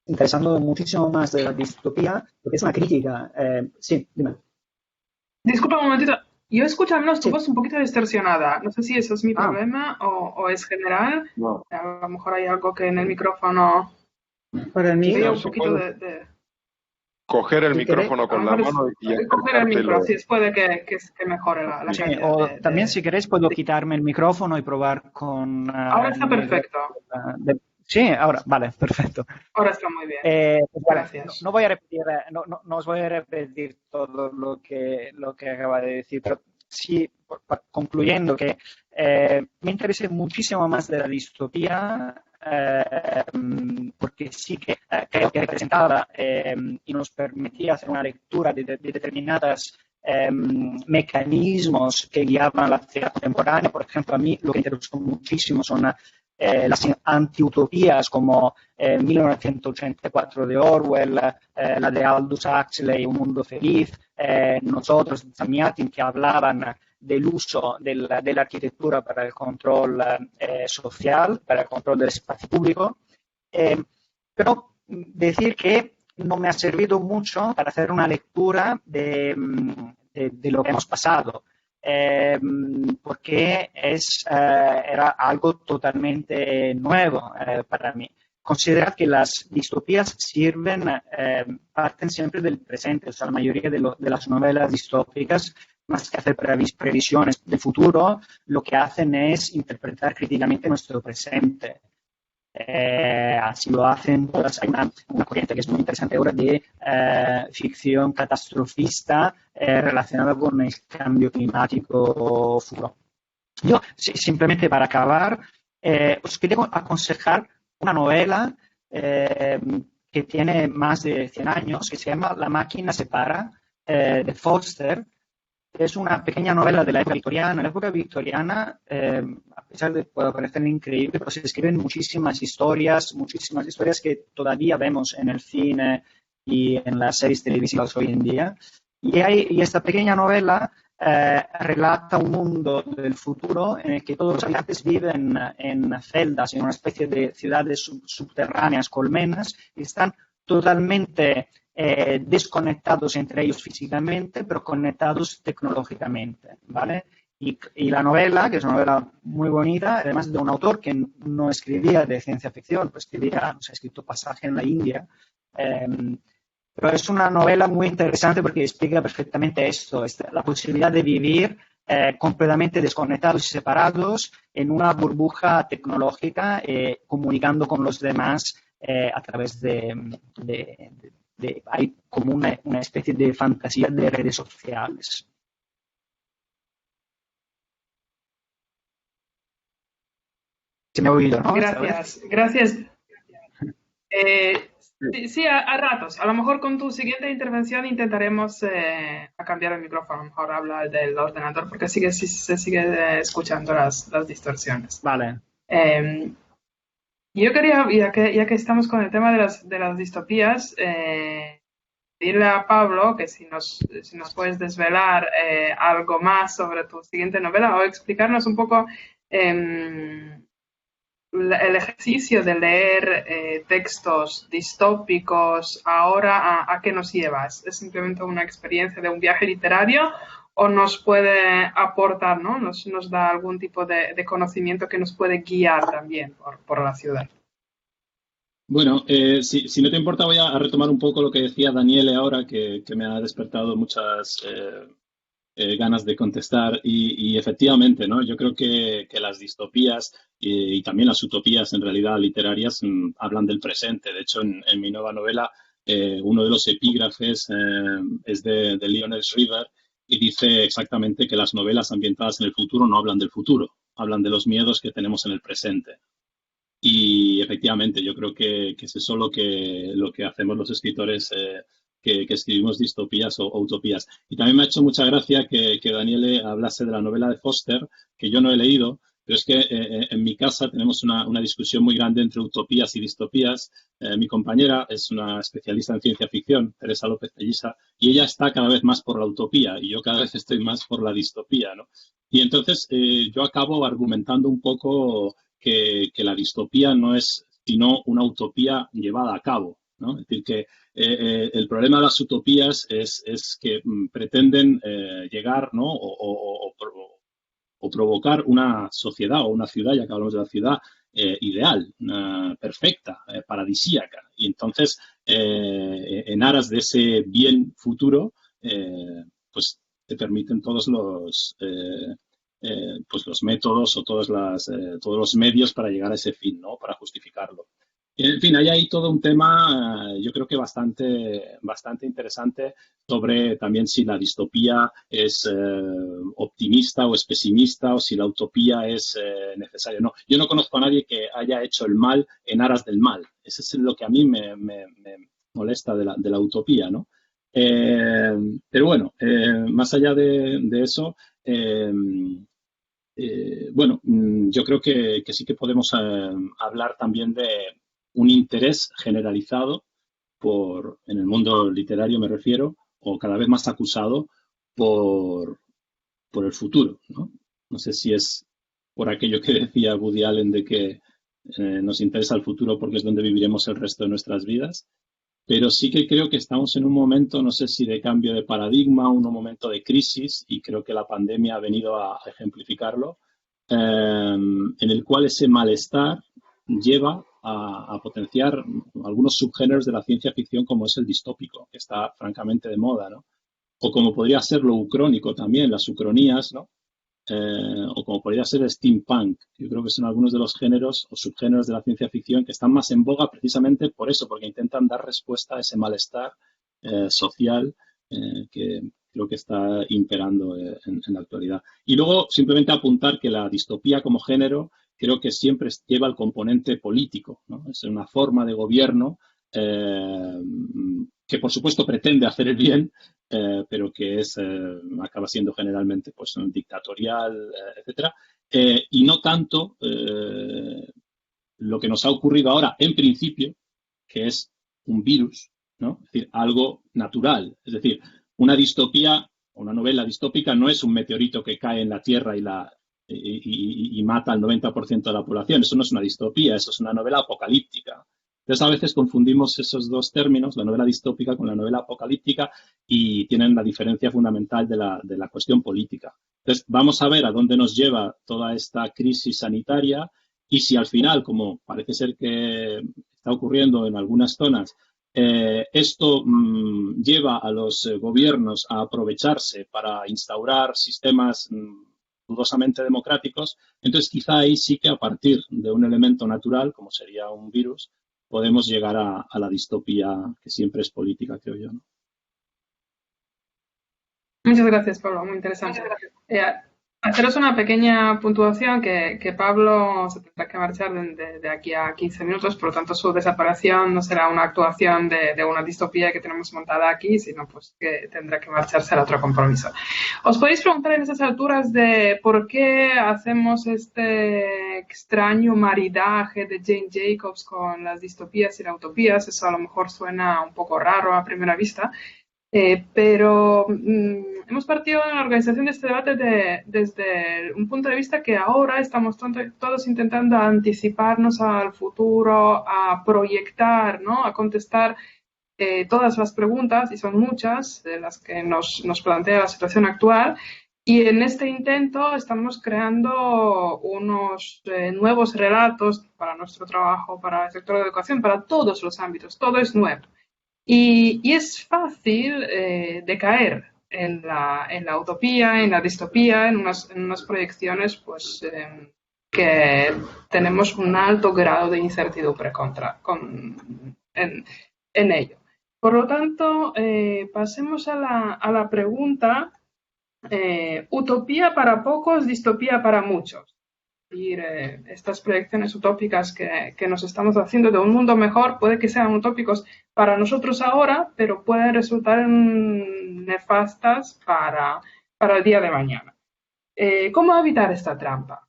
interesándome muchísimo más de la distopía, porque es una crítica. Sí, dime. Disculpa un momentito. Yo escucho al menos tu Sí. voz un poquito distorsionada. No sé si eso es mi problema o es general. No. A lo mejor hay algo que en el micrófono... Para mí, Veo No, un poquito puedo de... coger el Si micrófono con la mano y coger el micro, acercártelo. así puede que mejore la Sí, calidad o de- también si queréis puedo quitarme el micrófono y probar con... Ahora está perfecto. Sí, ahora, vale, perfecto. Ahora está muy bien. Pues bueno, Gracias. no voy a repetir, no os voy a repetir todo lo que acaba de decir, pero sí, concluyendo que me interesa muchísimo más de la distopía, porque sí que creo que representaba y nos permitía hacer una lectura de determinadas mecanismos que guiaban la sociedad contemporánea. Por ejemplo, a mí lo que me interesó muchísimo son las antiutopías como 1984 de Orwell, la de Aldous Huxley, Un mundo feliz, nosotros, Zamiatin, que hablaban del uso de la arquitectura para el control social, para el control del espacio público. Pero decir que no me ha servido mucho para hacer una lectura de lo que hemos pasado. Porque era algo totalmente nuevo para mí. Considerar que las distopías parten siempre del presente, o sea, la mayoría de las novelas distópicas, más que hacer previsiones del futuro, lo que hacen es interpretar críticamente nuestro presente. Así lo hacen todas. Hay una corriente que es muy interesante ahora de ficción catastrofista relacionada con el cambio climático futuro. Yo, simplemente para acabar, os quería aconsejar una novela que tiene más de 100 años, que se llama La máquina se para, de Forster. Es una pequeña novela de la época victoriana. En la época victoriana, a pesar de que pueda parecer increíble, pero se escriben muchísimas historias que todavía vemos en el cine y en las series televisivas hoy en día. Y esta pequeña novela relata un mundo del futuro en el que todos los habitantes viven en celdas, en una especie de ciudades subterráneas, colmenas, y están totalmente desconectados entre ellos físicamente, pero conectados tecnológicamente, ¿vale? Y la novela, que es una novela muy bonita, además de un autor que no escribía de ciencia ficción, pues escribía, ha escrito Pasaje en la India, pero es una novela muy interesante porque explica perfectamente esto, la posibilidad de vivir completamente desconectados y separados en una burbuja tecnológica, comunicando con los demás a través hay como una especie de fantasía de redes sociales. Se me ha oído, ¿no? Gracias. Sí, a ratos. A lo mejor con tu siguiente intervención intentaremos a cambiar el micrófono. A lo mejor habla del ordenador porque se sigue escuchando las distorsiones. Vale. Yo quería, ya que estamos con el tema de las distopías, pedirle a Pablo que si nos puedes desvelar algo más sobre tu siguiente novela o explicarnos un poco el ejercicio de leer textos distópicos ahora, ¿a qué nos llevas? ¿Es simplemente una experiencia de un viaje literario o nos puede aportar, ¿no? Nos da algún tipo de conocimiento que nos puede guiar también por la ciudad? Bueno, si no te importa, voy a retomar un poco lo que decía Daniele ahora, que me ha despertado muchas ganas de contestar y efectivamente, ¿no? Yo creo que las distopías y también las utopías en realidad literarias hablan del presente. De hecho, en mi nueva novela, uno de los epígrafes es de Lionel Shriver y dice exactamente que las novelas ambientadas en el futuro no hablan del futuro, hablan de los miedos que tenemos en el presente. Y efectivamente, yo creo que es eso lo que hacemos los escritores que escribimos distopías o utopías. Y también me ha hecho mucha gracia que Daniele hablase de la novela de Foster, que yo no he leído, pero es que en mi casa tenemos una discusión muy grande entre utopías y distopías. Mi compañera es una especialista en ciencia ficción, Teresa López Pelliza, y ella está cada vez más por la utopía y yo cada vez estoy más por la distopía, ¿no? Y entonces yo acabo argumentando un poco que la distopía no es sino una utopía llevada a cabo, ¿no? Es decir, que el problema de las utopías es que pretenden llegar, ¿no? O provocar una sociedad o una ciudad, ya que hablamos de la ciudad, ideal, perfecta, paradisíaca. Y entonces, en aras de ese bien futuro, pues te permiten todos pues los métodos o todos los medios para llegar a ese fin, ¿no? Para justificarlo. En fin, hay ahí todo un tema, yo creo que bastante interesante sobre también si la distopía es optimista o es pesimista o si la utopía es necesaria. No, yo no conozco a nadie que haya hecho el mal en aras del mal. Eso es lo que a mí me molesta de la utopía, ¿no? Pero bueno, más allá de eso, bueno, yo creo que sí que podemos hablar también de un interés generalizado en el mundo literario me refiero, o cada vez más acusado por el futuro, ¿no? No sé si es por aquello que decía Woody Allen de que nos interesa el futuro porque es donde viviremos el resto de nuestras vidas, pero sí que creo que estamos en un momento, no sé si de cambio de paradigma, un momento de crisis, y creo que la pandemia ha venido a ejemplificarlo, en el cual ese malestar lleva a potenciar algunos subgéneros de la ciencia ficción como es el distópico, que está francamente de moda, ¿no? O como podría ser lo ucrónico también, las ucronías, ¿no? O como podría ser el steampunk. Yo creo que son algunos de los géneros o subgéneros de la ciencia ficción que están más en boga precisamente por eso, porque intentan dar respuesta a ese malestar social que creo que está imperando en la actualidad. Y luego simplemente apuntar que la distopía como género creo que siempre lleva el componente político, ¿no? Es una forma de gobierno que por supuesto pretende hacer el bien, pero que acaba siendo generalmente pues dictatorial, etcétera, y no tanto lo que nos ha ocurrido ahora en principio, que es un virus, ¿no? Es decir, algo natural. Es decir, una distopía, una novela distópica no es un meteorito que cae en la Tierra y mata al 90% de la población. Eso no es una distopía, eso es una novela apocalíptica. Entonces, a veces confundimos esos dos términos, la novela distópica con la novela apocalíptica, y tienen la diferencia fundamental de la cuestión política. Entonces, vamos a ver a dónde nos lleva toda esta crisis sanitaria y si al final, como parece ser que está ocurriendo en algunas zonas, esto lleva a los gobiernos a aprovecharse para instaurar sistemas dudosamente democráticos, entonces quizá ahí sí que a partir de un elemento natural, como sería un virus, podemos llegar a la distopía que siempre es política, creo yo, ¿no? Muchas gracias, Pablo. Muy interesante. Haceros una pequeña puntuación que Pablo se tendrá que marchar de aquí a 15 minutos, por lo tanto su desaparición no será una actuación de una distopía que tenemos montada aquí, sino pues que tendrá que marcharse al otro compromiso. ¿Os podéis preguntar en esas alturas de por qué hacemos este extraño maridaje de Jane Jacobs con las distopías y las utopías? Eso a lo mejor suena un poco raro a primera vista. Pero hemos partido en la organización de este debate desde un punto de vista que ahora estamos todos intentando anticiparnos al futuro, a proyectar, ¿no? A contestar todas las preguntas, y son muchas, de las que nos plantea la situación actual. Y en este intento estamos creando unos nuevos relatos para nuestro trabajo, para el sector de educación, para todos los ámbitos. Todo es nuevo. Y es fácil decaer la utopía, en la distopía, en unas proyecciones pues, que tenemos un alto grado de incertidumbre en ello. Por lo tanto, pasemos a la pregunta, utopía para pocos, distopía para muchos. Estas proyecciones utópicas que nos estamos haciendo de un mundo mejor puede que sean utópicos para nosotros ahora, pero pueden resultar nefastas para el día de mañana. ¿Cómo evitar esta trampa?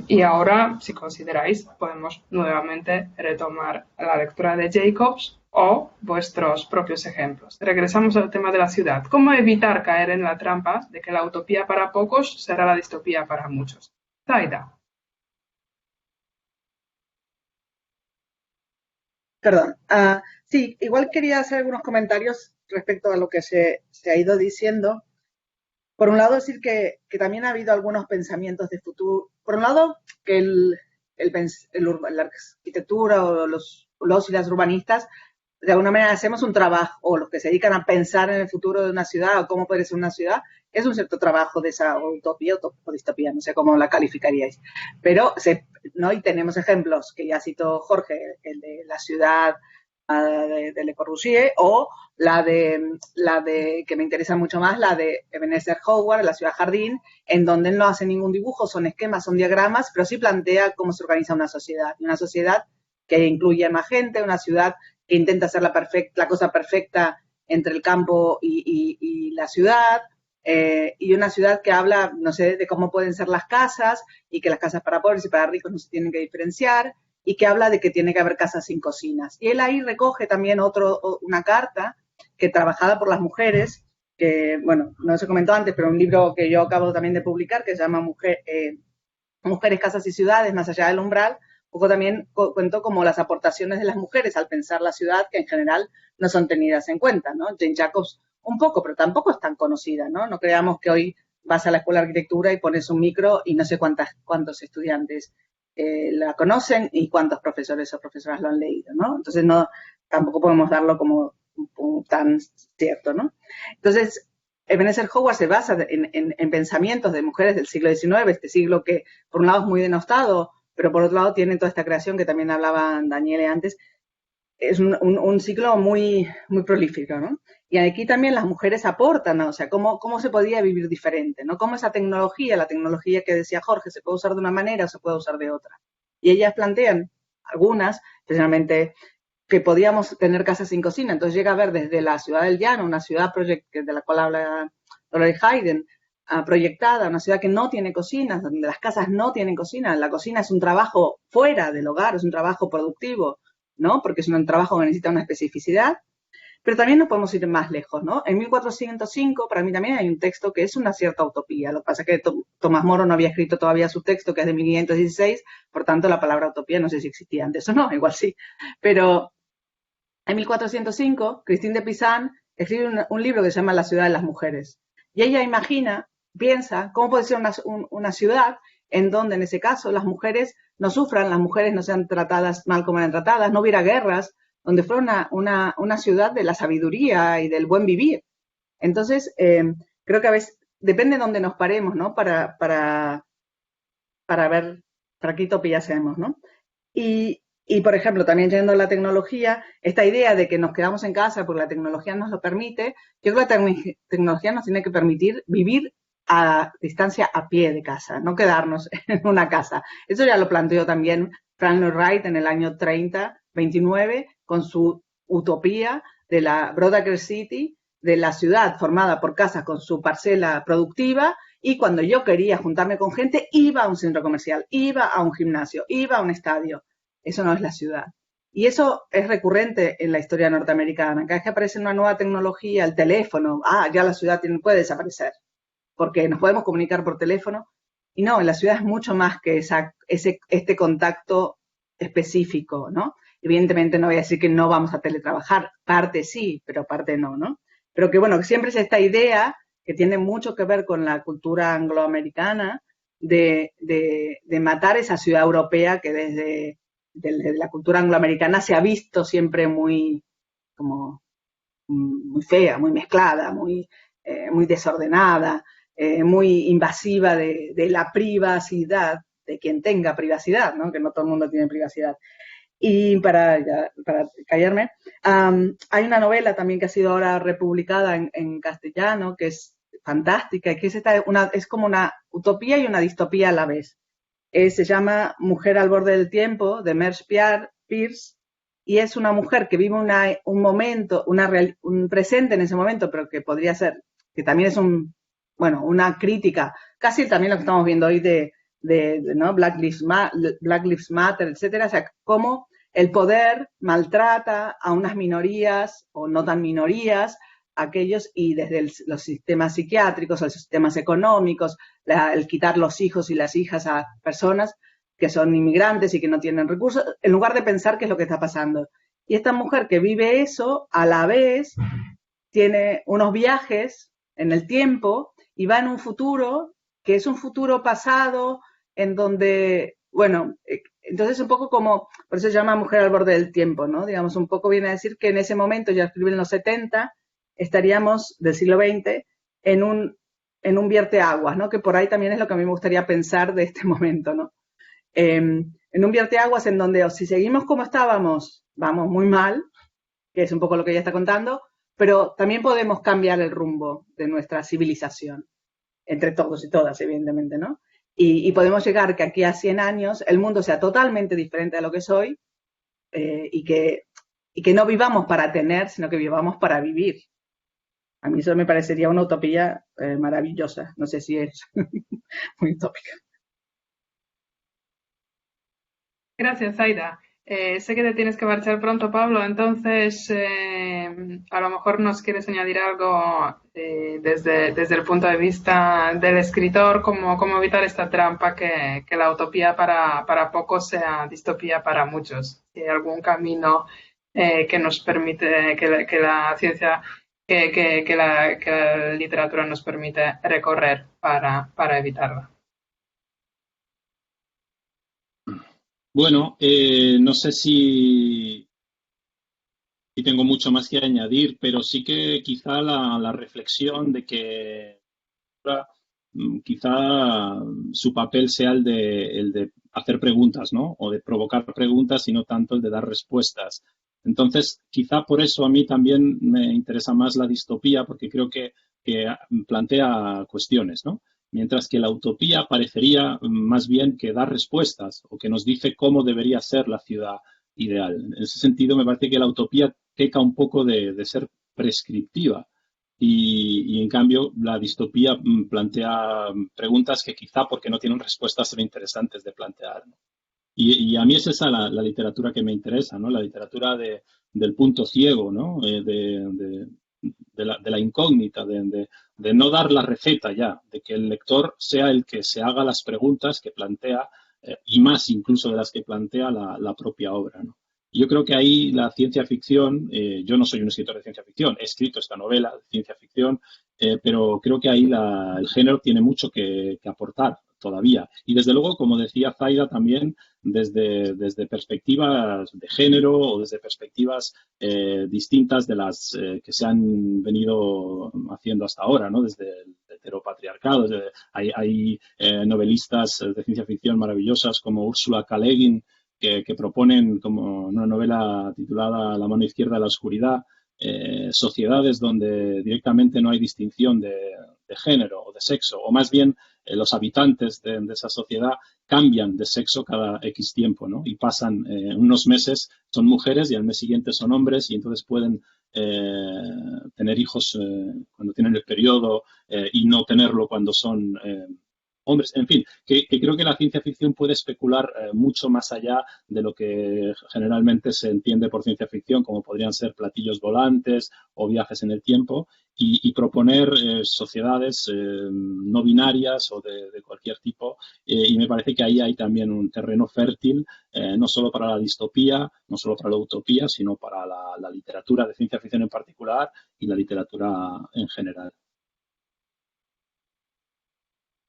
Y ahora, si consideráis, podemos nuevamente retomar la lectura de Jacobs o vuestros propios ejemplos. Regresamos al tema de la ciudad. ¿Cómo evitar caer en la trampa de que la utopía para pocos será la distopía para muchos? Zaida. Perdón. Sí, igual quería hacer algunos comentarios respecto a lo que se ha ido diciendo. Por un lado, decir que también ha habido algunos pensamientos de futuro. Por un lado, que la arquitectura o los y las urbanistas, de alguna manera hacemos un trabajo, o los que se dedican a pensar en el futuro de una ciudad o cómo puede ser una ciudad, es un cierto trabajo de esa utopía o distopía, no sé cómo la calificaríais. Pero, ¿no? Y tenemos ejemplos que ya citó Jorge, el de la ciudad de Le Corbusier, o la de que me interesa mucho más, la de Ebenezer Howard, la ciudad jardín, en donde él no hace ningún dibujo, son esquemas, son diagramas, pero sí plantea cómo se organiza una sociedad que incluye a más gente, una ciudad que intenta hacer la cosa perfecta entre el campo y la ciudad, y una ciudad que habla, no sé, de cómo pueden ser las casas, y que las casas para pobres y para ricos no se tienen que diferenciar, y que habla de que tiene que haber casas sin cocinas. Y él ahí recoge también una carta que trabajada por las mujeres, que, bueno, no se comentó antes, pero un libro que yo acabo también de publicar, que se llama Mujeres, Casas y Ciudades, más allá del umbral. Un poco también cuento como las aportaciones de las mujeres al pensar la ciudad, que en general no son tenidas en cuenta, ¿no? Jane Jacobs un poco, pero tampoco es tan conocida, ¿no? No creamos que hoy vas a la escuela de arquitectura y pones un micro y no sé cuántos estudiantes la conocen y cuántos profesores o profesoras lo han leído, ¿no? Entonces tampoco podemos darlo como tan cierto, ¿no? Entonces, Ebenezer Howard se basa en pensamientos de mujeres del siglo XIX, este siglo que por un lado es muy denostado, pero por otro lado tiene toda esta creación que también hablaba Daniele antes. Es un ciclo muy, muy prolífico, ¿no? Y aquí también las mujeres aportan, ¿no? O sea, cómo se podía vivir diferente, ¿no? Cómo esa tecnología, la tecnología que decía Jorge, se puede usar de una manera o se puede usar de otra. Y ellas plantean, algunas, especialmente, que podíamos tener casas sin cocina. Entonces llega a ver desde la ciudad del llano, una ciudad de la cual habla Dolores Hayden, proyectada, una ciudad que no tiene cocinas, donde las casas no tienen cocina. La cocina es un trabajo fuera del hogar, es un trabajo productivo, ¿no? Porque es un trabajo que necesita una especificidad. Pero también nos podemos ir más lejos, ¿no? En 1405, para mí también hay un texto que es una cierta utopía. Lo que pasa es que Tomás Moro no había escrito todavía su texto, que es de 1516, por tanto la palabra utopía no sé si existía antes o no, igual sí. Pero en 1405, Christine de Pizan escribe un libro que se llama La ciudad de las mujeres. Y ella piensa cómo puede ser una ciudad en donde, en ese caso, las mujeres no sufran, las mujeres no sean tratadas mal como eran tratadas, no hubiera guerras, donde fuera una ciudad de la sabiduría y del buen vivir. Entonces, creo que a veces depende de dónde nos paremos, ¿no? Para ver para qué utopía hacemos, ¿no? Y, por ejemplo, también yendo a la tecnología, esta idea de que nos quedamos en casa porque la tecnología nos lo permite, yo creo que la tecnología nos tiene que permitir vivir a distancia a pie de casa, no quedarnos en una casa. Eso ya lo planteó también Frank Lloyd Wright en el año 29, con su utopía de la Broad City, de la ciudad formada por casas con su parcela productiva, y cuando yo quería juntarme con gente, iba a un centro comercial, iba a un gimnasio, iba a un estadio. Eso no es la ciudad. Y eso es recurrente en la historia norteamericana. Cada vez que aparece una nueva tecnología, el teléfono, ya la ciudad puede desaparecer, porque nos podemos comunicar por teléfono. Y no, en la ciudad es mucho más que este contacto específico, ¿no? Evidentemente no voy a decir que no vamos a teletrabajar, parte sí, pero parte no, ¿no? Pero que bueno, que siempre es esta idea que tiene mucho que ver con la cultura angloamericana de matar esa ciudad europea que desde la cultura angloamericana se ha visto siempre muy fea, muy mezclada, muy muy desordenada, muy invasiva de la privacidad, de quien tenga privacidad, ¿no? Que no todo el mundo tiene privacidad. Y para callarme, hay una novela también que ha sido ahora republicada en castellano, que es fantástica, y que es como una utopía y una distopía a la vez. Se llama Mujer al borde del tiempo, de Merce Pierce, y es una mujer que vive un momento, un presente en ese momento, pero que podría ser, que también es una crítica, casi también lo que estamos viendo hoy de ¿no? Black Lives Matter, etcétera. O sea, cómo el poder maltrata a unas minorías o no tan minorías, aquellos, y desde los sistemas psiquiátricos, los sistemas económicos, el quitar los hijos y las hijas a personas que son inmigrantes y que no tienen recursos, en lugar de pensar qué es lo que está pasando. Y esta mujer que vive eso, a la vez, tiene unos viajes en el tiempo y va en un futuro que es un futuro pasado en donde, bueno, entonces un poco como, por eso se llama Mujer al borde del tiempo, ¿no? Digamos, un poco viene a decir que en ese momento, ya escribí en los 70, estaríamos del siglo XX en un vierteaguas, ¿no? Que por ahí también es lo que a mí me gustaría pensar de este momento, ¿no? En un vierteaguas en donde, si seguimos como estábamos, vamos muy mal, que es un poco lo que ella está contando, pero también podemos cambiar el rumbo de nuestra civilización, entre todos y todas, evidentemente, ¿no? Y podemos llegar que aquí a 100 años el mundo sea totalmente diferente a lo que es hoy, y que no vivamos para tener, sino que vivamos para vivir. A mí eso me parecería una utopía maravillosa. No sé si es muy utópica. Gracias, Aida. Sé que te tienes que marchar pronto, Pablo, entonces a lo mejor nos quieres añadir algo desde el punto de vista del escritor, cómo evitar esta trampa que la utopía para pocos sea distopía para muchos. Si hay algún camino que nos permite, que la ciencia, que la literatura nos permite recorrer para evitarla. Bueno, no sé si tengo mucho más que añadir, pero sí que quizá la reflexión de que quizá su papel sea el de hacer preguntas, ¿no? O de provocar preguntas y no tanto el de dar respuestas. Entonces, quizá por eso a mí también me interesa más la distopía, porque creo que plantea cuestiones, ¿no? Mientras que la utopía parecería más bien que da respuestas o que nos dice cómo debería ser la ciudad ideal. En ese sentido, me parece que la utopía peca un poco de ser prescriptiva y en cambio la distopía plantea preguntas que quizá porque no tienen respuestas son interesantes de plantear, ¿no? Y a mí es esa la literatura que me interesa, ¿no? La literatura del punto ciego, ¿no? De la incógnita, de no dar la receta ya, de que el lector sea el que se haga las preguntas que plantea, y más incluso de las que plantea la propia obra, ¿no? Yo creo que ahí la ciencia ficción, yo no soy un escritor de ciencia ficción, he escrito esta novela de ciencia ficción, pero creo que ahí el género tiene mucho que aportar todavía. Y desde luego, como decía Zaida, también desde perspectivas de género o desde perspectivas distintas de las que se han venido haciendo hasta ahora, ¿no? Desde el heteropatriarcado. Hay novelistas de ciencia ficción maravillosas como Ursula K. Le Guin, que proponen como una novela titulada La mano izquierda de la oscuridad, sociedades donde directamente no hay distinción de género o de sexo, o más bien los habitantes de esa sociedad cambian de sexo cada X tiempo, ¿no? Y pasan unos meses, son mujeres y al mes siguiente son hombres y entonces pueden tener hijos cuando tienen el periodo y no tenerlo cuando son hombres. En fin, que creo que la ciencia ficción puede especular mucho más allá de lo que generalmente se entiende por ciencia ficción, como podrían ser platillos volantes o viajes en el tiempo, y proponer sociedades no binarias o de cualquier tipo. Y me parece que ahí hay también un terreno fértil, no solo para la distopía, no solo para la utopía, sino para la literatura de ciencia ficción en particular y la literatura en general.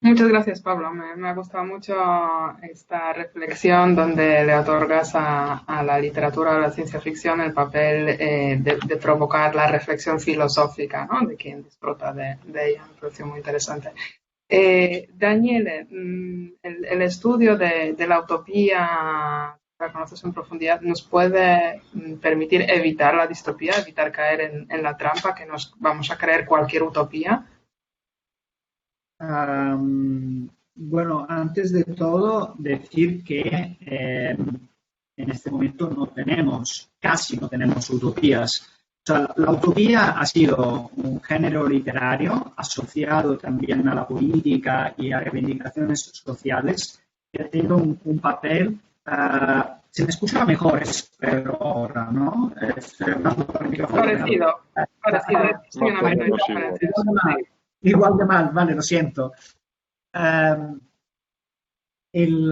Muchas gracias, Pablo. Me ha gustado mucho esta reflexión donde le otorgas a la literatura o a la ciencia ficción el papel de provocar la reflexión filosófica, ¿no? De quien disfruta de ella. Me pareció muy interesante. Daniele, el estudio de la utopía, la conoces en profundidad, ¿nos puede permitir evitar la distopía, evitar caer en la trampa que nos vamos a creer cualquier utopía? Bueno, antes de todo, decir que en este momento casi no tenemos utopías. O sea, la utopía ha sido un género literario asociado también a la política y a reivindicaciones sociales que ha tenido un papel. Se me escucha mejor, espero ahora, ¿no? Parecido. Igual de mal, vale, lo siento. El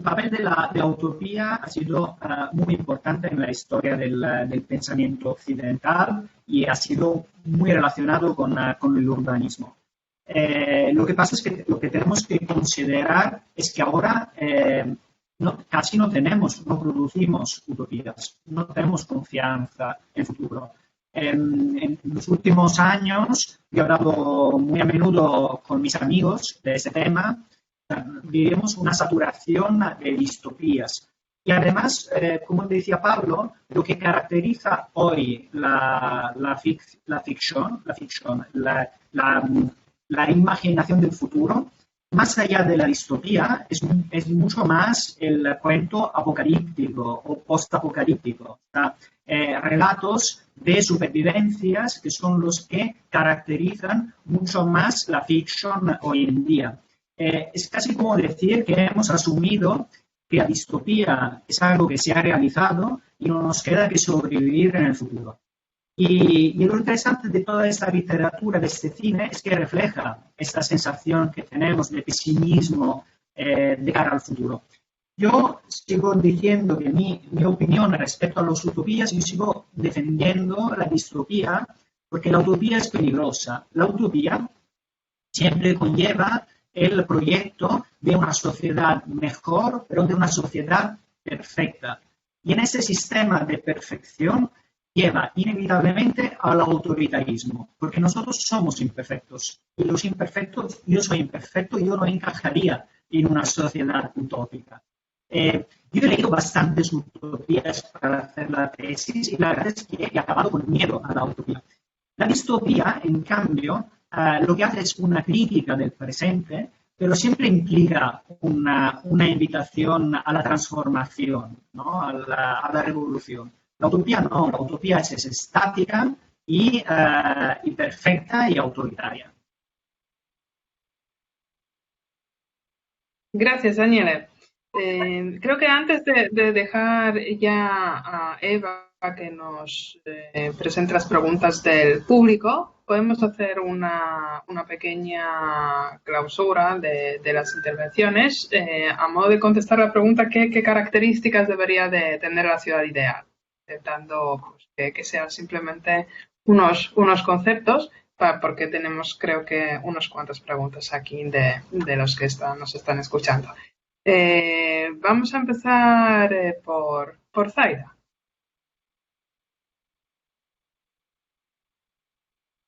papel de la utopía ha sido muy importante en la historia del pensamiento occidental y ha sido muy relacionado con el urbanismo. Lo que pasa es que lo que tenemos que considerar es que ahora casi no producimos utopías, no tenemos confianza en el futuro. En los últimos años, yo he hablado muy a menudo con mis amigos de ese tema. Vivimos una saturación de distopías. Y además, como decía Pablo, lo que caracteriza hoy la ficción, la imaginación del futuro, más allá de la distopía, es mucho más el cuento apocalíptico o postapocalíptico. Relatos de supervivencias que son los que caracterizan mucho más la ficción hoy en día. Es casi como decir que hemos asumido que la distopía es algo que se ha realizado y no nos queda que sobrevivir en el futuro. Y lo interesante de toda esta literatura, de este cine, es que refleja esta sensación que tenemos de pesimismo de cara al futuro. Yo sigo diciendo que mi opinión respecto a las utopías, yo sigo defendiendo la distopía porque la utopía es peligrosa. La utopía siempre conlleva el proyecto de una sociedad mejor, pero de una sociedad perfecta. Y en ese sistema de perfección lleva inevitablemente al autoritarismo, porque nosotros somos imperfectos. Y los imperfectos, yo soy imperfecto, yo no encajaría en una sociedad utópica. Yo he leído bastantes utopías para hacer la tesis y la verdad es que he acabado con miedo a la utopía. La distopía, en cambio, lo que hace es una crítica del presente, pero siempre implica una invitación a la transformación, ¿no? a la revolución. La utopía no, la utopía es estática y perfecta y autoritaria. Gracias, Daniele. Creo que antes de dejar ya a Eva que nos presente las preguntas del público, podemos hacer una pequeña clausura de las intervenciones a modo de contestar la pregunta ¿qué características debería de tener la ciudad ideal? Intentando pues, que sean simplemente unos conceptos, porque tenemos creo que unas cuantas preguntas aquí de los que nos están escuchando. Vamos a empezar por Zaida.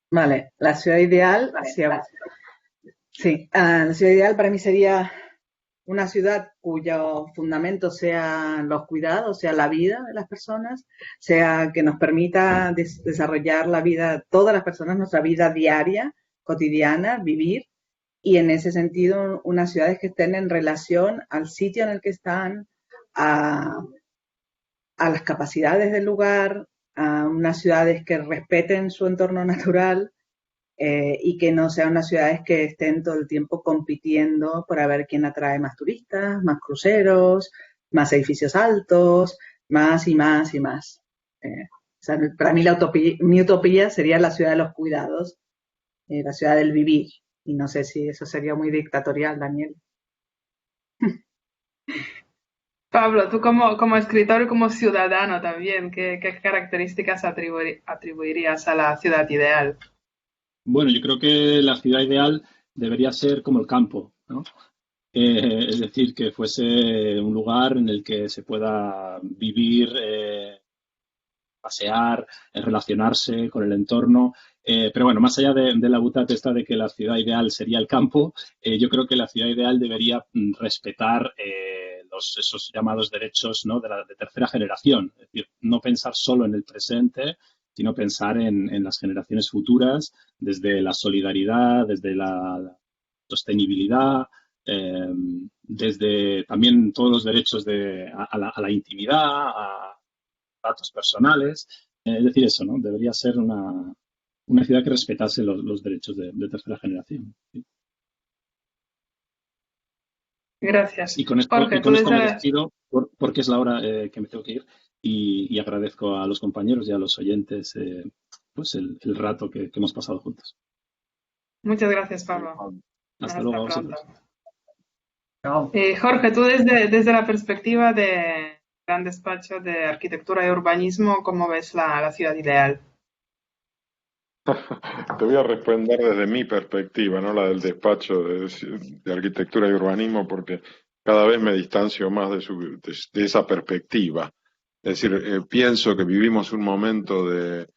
Vale, la ciudad ideal, la ciudad ideal para mí sería una ciudad cuyo fundamento sean los cuidados, sea la vida de las personas, sea que nos permita desarrollar la vida, todas las personas, nuestra vida diaria, cotidiana, vivir. Y en ese sentido, unas ciudades que estén en relación al sitio en el que están, a las capacidades del lugar, a unas ciudades que respeten su entorno natural y que no sean unas ciudades que estén todo el tiempo compitiendo para ver quién atrae más turistas, más cruceros, más edificios altos, más y más y más. O sea, para mí mi utopía sería la ciudad de los cuidados, la ciudad del vivir. Y no sé si eso sería muy dictatorial, Daniel. Pablo, tú como escritor y como ciudadano también, ¿qué características atribuirías a la ciudad ideal? Bueno, yo creo que la ciudad ideal debería ser como el campo, ¿no? Es decir, que fuese un lugar en el que se pueda vivir, pasear, relacionarse con el entorno. Pero bueno, más allá de la butata esta de que la ciudad ideal sería el campo, yo creo que la ciudad ideal debería respetar esos llamados derechos, ¿no?, de tercera generación. Es decir, no pensar solo en el presente, sino pensar en las generaciones futuras, desde la solidaridad, desde la sostenibilidad, desde también todos los derechos a la intimidad, a datos personales. Es decir, eso, ¿no? Debería ser una ciudad que respetase los derechos de tercera generación. ¿Sí? Gracias. Y con esto, Jorge, me despido porque es la hora que me tengo que ir y agradezco a los compañeros y a los oyentes pues el rato que hemos pasado juntos. Muchas gracias, Pablo. Hasta luego a vosotros. Jorge, tú desde la perspectiva de gran despacho de arquitectura y urbanismo, ¿cómo ves la ciudad ideal? Te voy a responder desde mi perspectiva, no la del despacho de arquitectura y urbanismo, porque cada vez me distancio más de esa perspectiva. Es decir, pienso que vivimos un momento de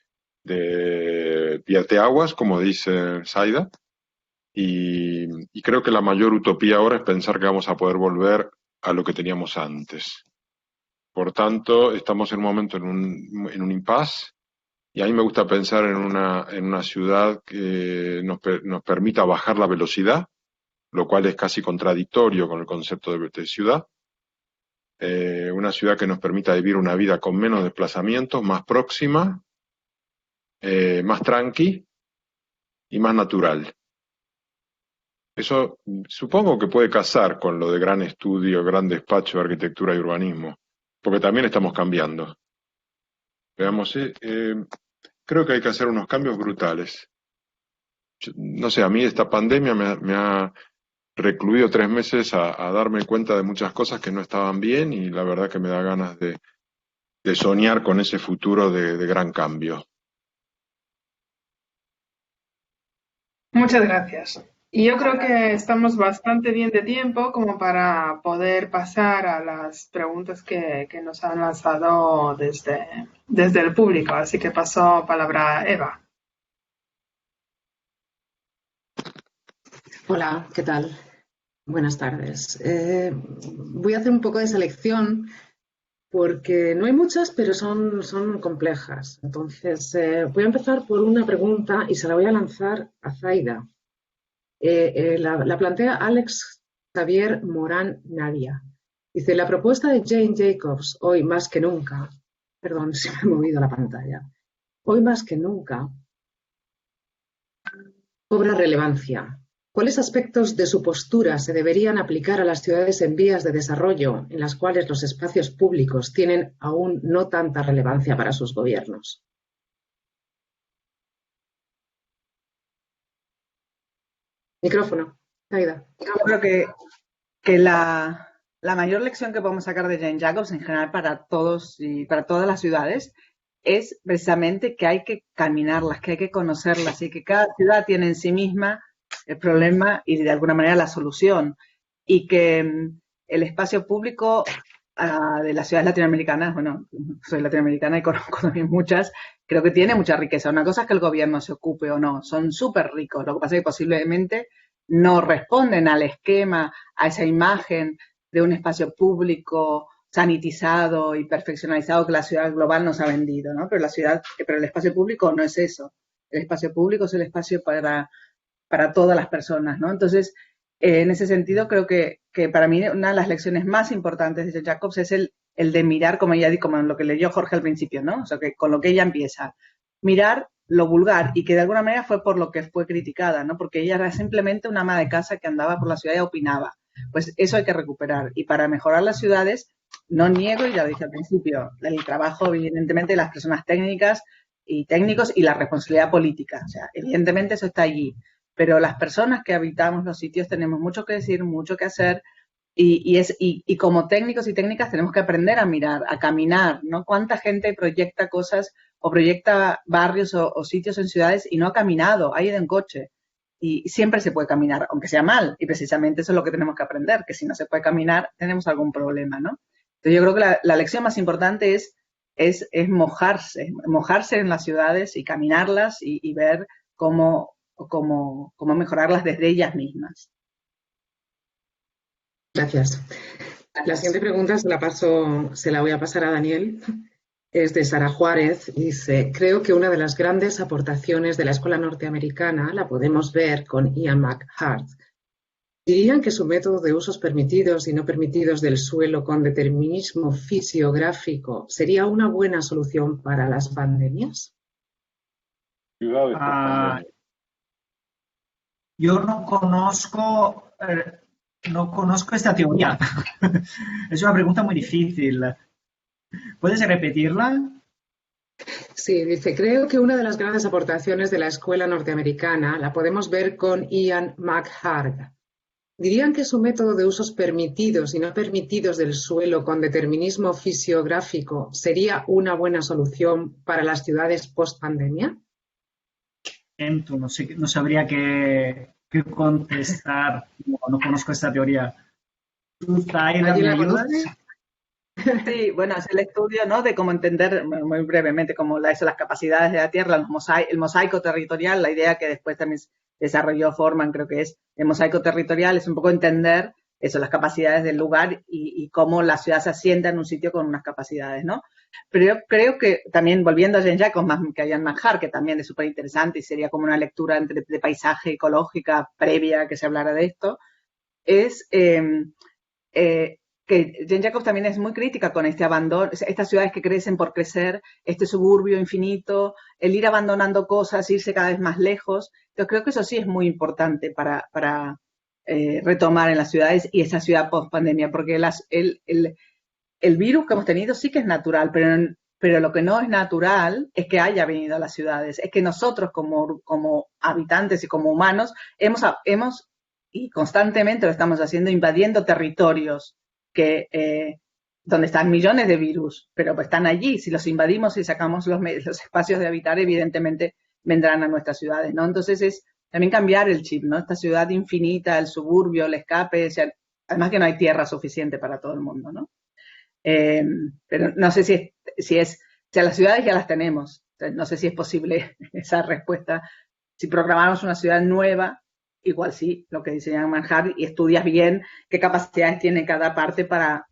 piateaguas, como dice Zaida, y creo que la mayor utopía ahora es pensar que vamos a poder volver a lo que teníamos antes. Por tanto, estamos en un momento en un impasse. Y a mí me gusta pensar en una ciudad que nos permita bajar la velocidad, lo cual es casi contradictorio con el concepto de ciudad. Una ciudad que nos permita vivir una vida con menos desplazamientos, más próxima, más tranqui y más natural. Eso supongo que puede casar con lo de gran estudio, gran despacho de arquitectura y urbanismo, porque también estamos cambiando. Veamos, creo que hay que hacer unos cambios brutales. No sé, a mí esta pandemia me ha recluido 3 meses a darme cuenta de muchas cosas que no estaban bien y la verdad que me da ganas de soñar con ese futuro de gran cambio. Muchas gracias. Y yo creo que estamos bastante bien de tiempo como para poder pasar a las preguntas que nos han lanzado desde el público. Así que paso palabra a Eva. Hola, ¿qué tal? Buenas tardes. Voy a hacer un poco de selección porque no hay muchas, pero son complejas. Entonces, voy a empezar por una pregunta y se la voy a lanzar a Zaida. La plantea Alex Xavier Morán Nadia. Dice, la propuesta de Jane Jacobs, hoy más que nunca, perdón, se me ha movido la pantalla, hoy más que nunca, cobra relevancia. ¿Cuáles aspectos de su postura se deberían aplicar a las ciudades en vías de desarrollo en las cuales los espacios públicos tienen aún no tanta relevancia para sus gobiernos? Micrófono, Zaida. Yo creo que la mayor lección que podemos sacar de Jane Jacobs en general para todos y para todas las ciudades es precisamente que hay que caminarlas, que hay que conocerlas y que cada ciudad tiene en sí misma el problema y de alguna manera la solución, y que el espacio público de las ciudades latinoamericanas, bueno, soy latinoamericana y conozco también muchas, creo que tiene mucha riqueza. Una cosa es que el gobierno se ocupe o no, son súper ricos, lo que pasa es que posiblemente no responden al esquema, a esa imagen de un espacio público sanitizado y perfeccionalizado que la ciudad global nos ha vendido, ¿no? Pero el espacio público no es eso. El espacio público es el espacio para todas las personas, ¿no? Entonces, en ese sentido, creo que para mí una de las lecciones más importantes de Jane Jacobs es el de mirar, como lo que leyó Jorge al principio, ¿no? O sea, que con lo que ella empieza, mirar lo vulgar, y que de alguna manera fue por lo que fue criticada, ¿no? Porque ella era simplemente una ama de casa que andaba por la ciudad y opinaba. Pues eso hay que recuperar. Y para mejorar las ciudades, no niego, y ya lo dije al principio, el trabajo, evidentemente, de las personas técnicas y técnicos y la responsabilidad política. O sea, evidentemente eso está allí. Pero las personas que habitamos los sitios tenemos mucho que decir, mucho que hacer, y como técnicos y técnicas tenemos que aprender a mirar, a caminar, ¿no? ¿Cuánta gente proyecta cosas o proyecta barrios o sitios en ciudades y no ha caminado, ha ido en coche? y siempre se puede caminar, aunque sea mal, y precisamente eso es lo que tenemos que aprender, que si no se puede caminar tenemos algún problema, ¿no? Entonces yo creo que la lección más importante es mojarse en las ciudades y caminarlas y ver cómo mejorarlas desde ellas mismas. Gracias. La siguiente pregunta se la voy a pasar a Daniel. Es de Sara Juárez. Dice, creo que una de las grandes aportaciones de la escuela norteamericana la podemos ver con Ian McHarg. ¿Dirían que su método de usos permitidos y no permitidos del suelo con determinismo fisiográfico sería una buena solución para las pandemias? Yo no conozco esta teoría. Es una pregunta muy difícil. ¿Puedes repetirla? Sí, dice, creo que una de las grandes aportaciones de la escuela norteamericana la podemos ver con Ian McHarg. ¿Dirían que su método de usos permitidos y no permitidos del suelo con determinismo fisiográfico sería una buena solución para las ciudades post-pandemia? No sabría qué contestar. No conozco esta teoría. ¿Tú, Zaida, me ayudas? Sí, bueno, es el estudio, ¿no?, de cómo entender muy brevemente cómo las capacidades de la Tierra, el mosaico territorial, la idea que después también desarrolló Forman, creo que es el mosaico territorial, es un poco entender eso, las capacidades del lugar y cómo la ciudad se asienta en un sitio con unas capacidades, ¿no? Pero yo creo que también, volviendo a Jean Jacobs, más que a Ian McHarg, que también es súper interesante y sería como una lectura de paisaje ecológica previa que se hablara de esto, es que Jean Jacobs también es muy crítica con este abandono, estas ciudades que crecen por crecer, este suburbio infinito, el ir abandonando cosas, irse cada vez más lejos. Yo creo que eso sí es muy importante para retomar en las ciudades y esa ciudad post-pandemia, porque el virus que hemos tenido sí que es natural, pero lo que no es natural es que haya venido a las ciudades, es que nosotros como habitantes y como humanos hemos y constantemente lo estamos haciendo, invadiendo territorios donde están millones de virus, pero pues están allí. Si los invadimos y sacamos los espacios de habitar, evidentemente vendrán a nuestras ciudades, ¿no? Entonces es también cambiar el chip, ¿no? Esta ciudad infinita, el suburbio, el escape, además que no hay tierra suficiente para todo el mundo, ¿no? Pero no sé si las ciudades ya las tenemos, no sé si es posible esa respuesta. Si programamos una ciudad nueva, igual sí, lo que dice Ian McHarg, y estudias bien qué capacidades tiene cada parte para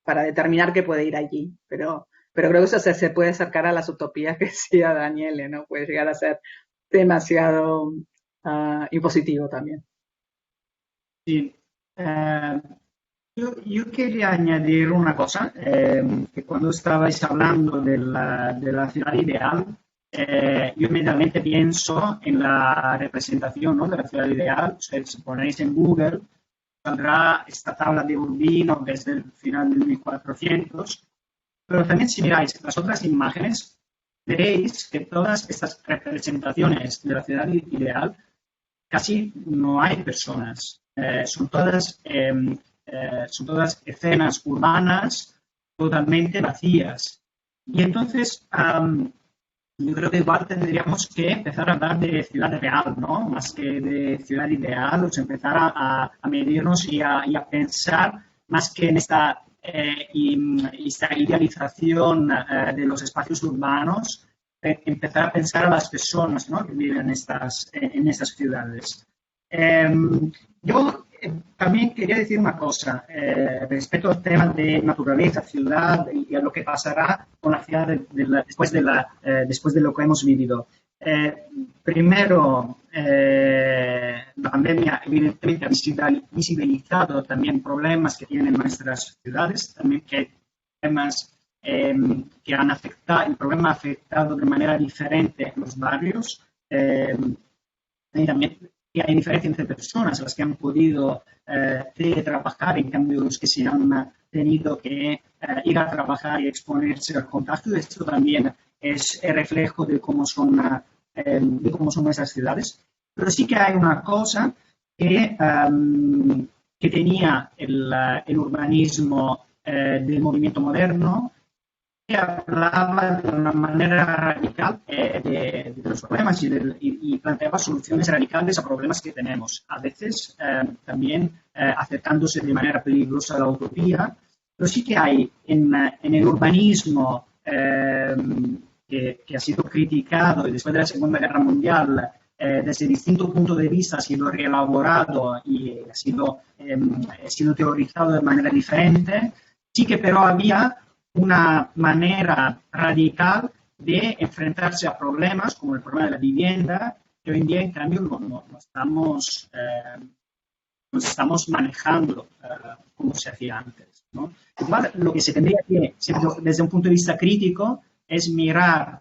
determinar qué puede ir allí. Pero creo que eso se puede acercar a las utopías que decía Daniele, ¿no? Puede llegar a ser demasiado impositivo también. Sí. Yo quería añadir una cosa, que cuando estabais hablando de la ciudad ideal, yo inmediatamente pienso en la representación, ¿no?, de la ciudad ideal. O sea, si ponéis en Google, saldrá esta tabla de Urbino desde el final del 1400, pero también si miráis las otras imágenes, veréis que todas estas representaciones de la ciudad ideal casi no hay personas, son todas escenas urbanas totalmente vacías. Y entonces yo creo que igual tendríamos que empezar a hablar de ciudad real, ¿no?, más que de ciudad ideal, o sea, empezar a medirnos y a pensar más que en esta idealización de los espacios urbanos, empezar a pensar a las personas, ¿no?, que viven en estas ciudades. Yo también quería decir una cosa respecto al tema de naturaleza, ciudad y a lo que pasará con la ciudad después de lo que hemos vivido. Primero, la pandemia evidentemente ha visibilizado también problemas que tienen nuestras ciudades, también que temas que han afectado, el problema ha afectado de manera diferente los barrios, y también que hay diferencia entre personas, las que han podido teletrabajar, en cambio los que se han tenido que ir a trabajar y exponerse al contagio. Esto también es el reflejo de cómo son nuestras ciudades. Pero sí que hay una cosa que tenía el urbanismo del movimiento moderno, hablaba de una manera radical de los problemas y planteaba soluciones radicales a problemas que tenemos. A veces también acercándose de manera peligrosa a la utopía, pero sí que hay en el urbanismo que ha sido criticado y después de la Segunda Guerra Mundial desde distintos puntos de vista ha sido reelaborado y ha sido teorizado de manera diferente, sí que pero había una manera radical de enfrentarse a problemas como el problema de la vivienda, que hoy en día en cambio no estamos manejando como se hacía antes, ¿no? Igual, lo que se tendría que, desde un punto de vista crítico, es mirar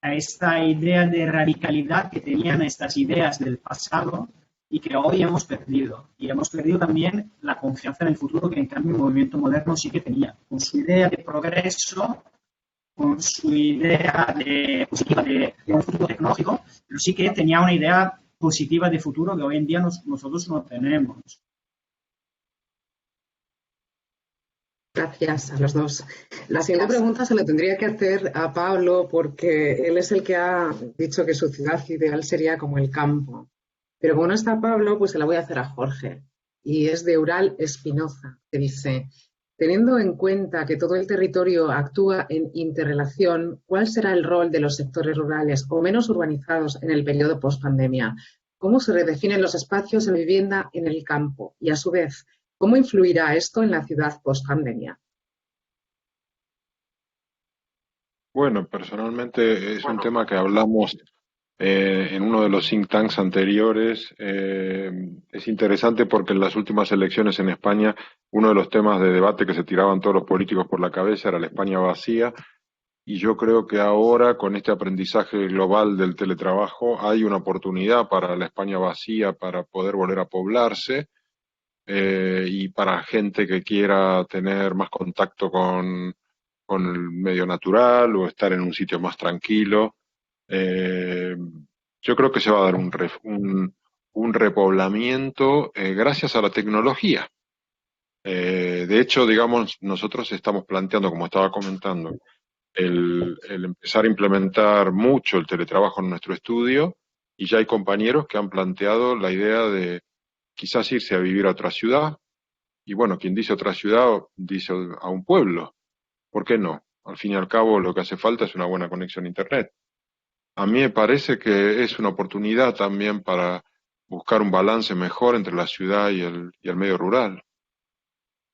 a esta idea de radicalidad que tenían estas ideas del pasado y que hoy hemos perdido. Y hemos perdido también la confianza en el futuro que en cambio el movimiento moderno sí que tenía. Con su idea de progreso, con su idea positiva de un futuro tecnológico, pero sí que tenía una idea positiva de futuro que hoy en día nosotros no tenemos. Gracias a los dos. La siguiente pregunta se la tendría que hacer a Pablo porque él es el que ha dicho que su ciudad ideal sería como el campo. Pero como no está Pablo, pues se la voy a hacer a Jorge. Y es de Ural Espinoza, que dice, teniendo en cuenta que todo el territorio actúa en interrelación, ¿cuál será el rol de los sectores rurales o menos urbanizados en el periodo post-pandemia? ¿Cómo se redefinen los espacios de vivienda en el campo? Y a su vez, ¿cómo influirá esto en la ciudad post-pandemia? Bueno, personalmente es un tema que hablamos en uno de los think tanks anteriores. Es interesante porque en las últimas elecciones en España, uno de los temas de debate que se tiraban todos los políticos por la cabeza era la España vacía. Y yo creo que ahora, con este aprendizaje global del teletrabajo, hay una oportunidad para la España vacía para poder volver a poblarse. Y para gente que quiera tener más contacto con el medio natural o estar en un sitio más tranquilo. Yo creo que se va a dar un repoblamiento gracias a la tecnología. De hecho, digamos, nosotros estamos planteando, como estaba comentando, el empezar a implementar mucho el teletrabajo en nuestro estudio, y ya hay compañeros que han planteado la idea de quizás irse a vivir a otra ciudad, y bueno, quien dice otra ciudad dice a un pueblo. ¿Por qué no? Al fin y al cabo lo que hace falta es una buena conexión a Internet. A mí me parece que es una oportunidad también para buscar un balance mejor entre la ciudad y el medio rural.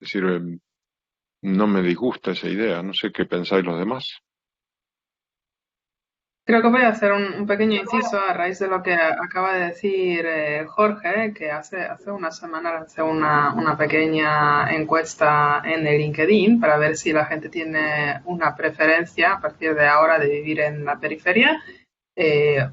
Es decir, no me disgusta esa idea, no sé qué pensáis los demás. Creo que voy a hacer un pequeño inciso a raíz de lo que acaba de decir Jorge, que hace una semana lancé una pequeña encuesta en el LinkedIn para ver si la gente tiene una preferencia a partir de ahora de vivir en la periferia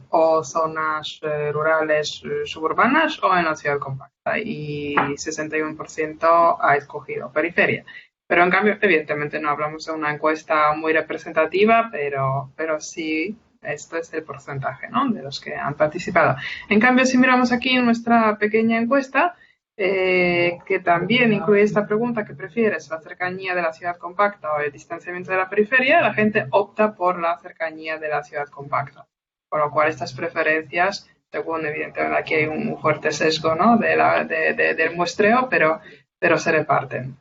o zonas rurales suburbanas o en la ciudad compacta, y 61% ha escogido periferia. Pero en cambio, evidentemente no hablamos de una encuesta muy representativa, pero sí, esto es el porcentaje, ¿no?, de los que han participado. En cambio, si miramos aquí en nuestra pequeña encuesta, que también incluye esta pregunta: ¿qué prefieres, la cercanía de la ciudad compacta o el distanciamiento de la periferia?, la gente opta por la cercanía de la ciudad compacta. Con lo cual, estas preferencias, según evidentemente aquí hay un fuerte sesgo, ¿no?, del muestreo, pero se reparten.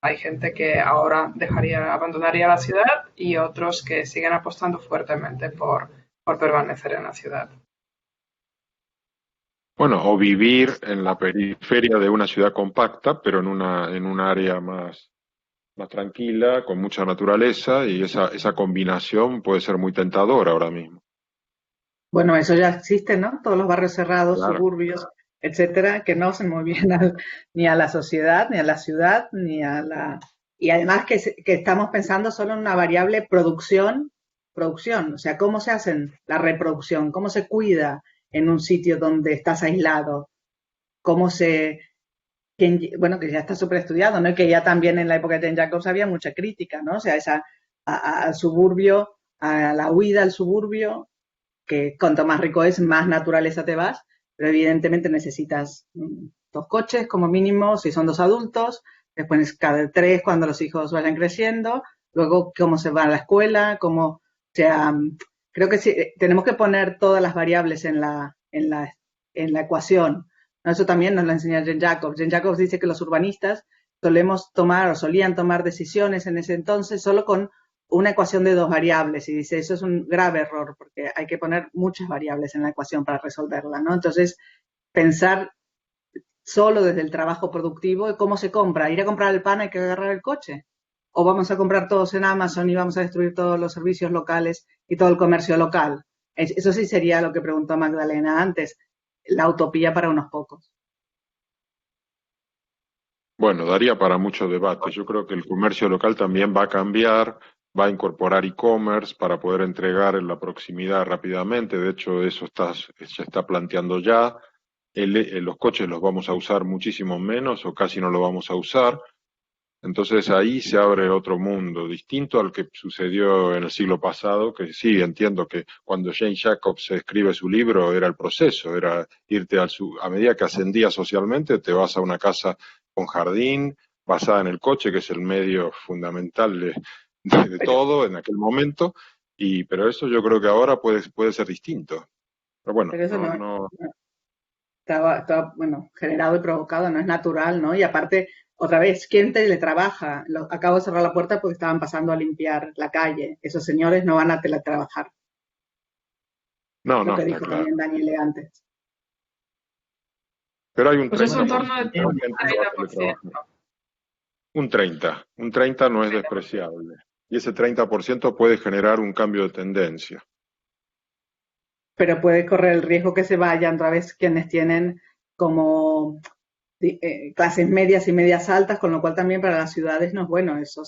Hay gente que ahora abandonaría la ciudad y otros que siguen apostando fuertemente por permanecer en la ciudad. Bueno, o vivir en la periferia de una ciudad compacta, pero en un área más tranquila, con mucha naturaleza, y esa combinación puede ser muy tentadora ahora mismo. Bueno, eso ya existe, ¿no? Todos los barrios cerrados, Claro. Suburbios, etcétera, que no hacen muy bien ni a la sociedad, ni a la ciudad, ni a la... Y además que estamos pensando solo en una variable producción, o sea, cómo se hace la reproducción, cómo se cuida en un sitio donde estás aislado, bueno, que ya está súper estudiado, ¿no? Y que ya también en la época de Ten Jacobs había mucha crítica, ¿no? O sea, al suburbio, a la huida al suburbio, que cuanto más rico es, más naturaleza te vas, pero evidentemente necesitas 2 coches como mínimo, si son 2 adultos, después cada 3 cuando los hijos vayan creciendo, luego cómo se va a la escuela, o sea, creo que sí, tenemos que poner todas las variables en la ecuación. Eso también nos lo enseña Jean Jacobs. Jean Jacobs dice que los urbanistas solían tomar decisiones en ese entonces solo con una ecuación de 2 variables, y dice, eso es un grave error porque hay que poner muchas variables en la ecuación para resolverla, ¿no? Entonces, pensar solo desde el trabajo productivo, ¿cómo se compra? Ir a comprar el pan, hay que agarrar el coche. O vamos a comprar todos en Amazon y vamos a destruir todos los servicios locales y todo el comercio local. Eso sí sería lo que preguntó Magdalena antes, la utopía para unos pocos. Bueno, daría para mucho debate. Yo creo que el comercio local también va a cambiar, va a incorporar e-commerce para poder entregar en la proximidad rápidamente. De hecho, eso se está planteando ya. Los coches los vamos a usar muchísimo menos o casi no lo vamos a usar. Entonces ahí se abre otro mundo, distinto al que sucedió en el siglo pasado, que sí, entiendo que cuando Jane Jacobs escribe su libro era el proceso, era irte a medida que ascendías socialmente, te vas a una casa con jardín, basada en el coche, que es el medio fundamental de todo en aquel momento, pero eso yo creo que ahora puede ser distinto. Pero bueno, pero eso no. Estaba, bueno, generado y provocado, no es natural, ¿no? Y aparte, otra vez, ¿quién teletrabaja? Acabo de cerrar la puerta porque estaban pasando a limpiar la calle. Esos señores no van a teletrabajar. No, lo que dijo claro. También Daniel antes. Pero hay un 30%. Pues es en torno al 30%. Un 30 no es despreciable. Y ese 30% puede generar un cambio de tendencia. Pero puede correr el riesgo que se vayan otra vez quienes tienen como clases medias y medias altas, con lo cual también para las ciudades no es bueno eso,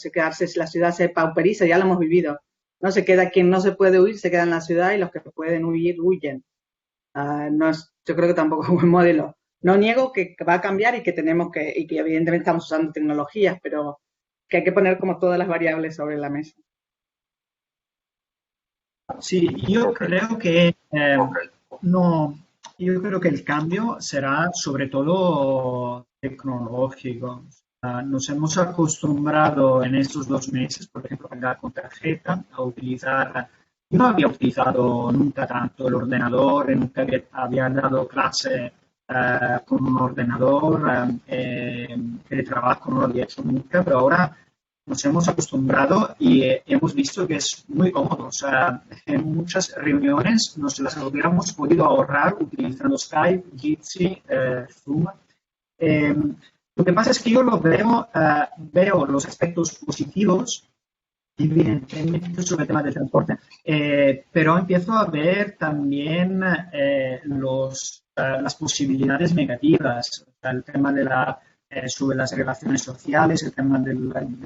la ciudad se pauperiza, ya lo hemos vivido. No se queda quien no se puede huir, se queda en la ciudad, y los que pueden huir, huyen. Yo creo que tampoco es un buen modelo. No niego que va a cambiar y que evidentemente estamos usando tecnologías, pero que hay que poner como todas las variables sobre la mesa. Sí, yo creo que yo creo que el cambio será sobre todo tecnológico. Nos hemos acostumbrado en estos 2 meses, por ejemplo, a pagar con tarjeta, a utilizar. Yo no había utilizado nunca tanto el ordenador, nunca había dado clase con un ordenador, el trabajo no lo había hecho nunca, pero ahora nos hemos acostumbrado y hemos visto que es muy cómodo. O sea, en muchas reuniones nos las hubiéramos podido ahorrar utilizando Skype, Jitsi, Zoom. Lo que pasa es que yo veo los aspectos positivos, evidentemente, sobre el tema del transporte, pero empiezo a ver también las posibilidades negativas, el tema sobre las relaciones sociales, el tema de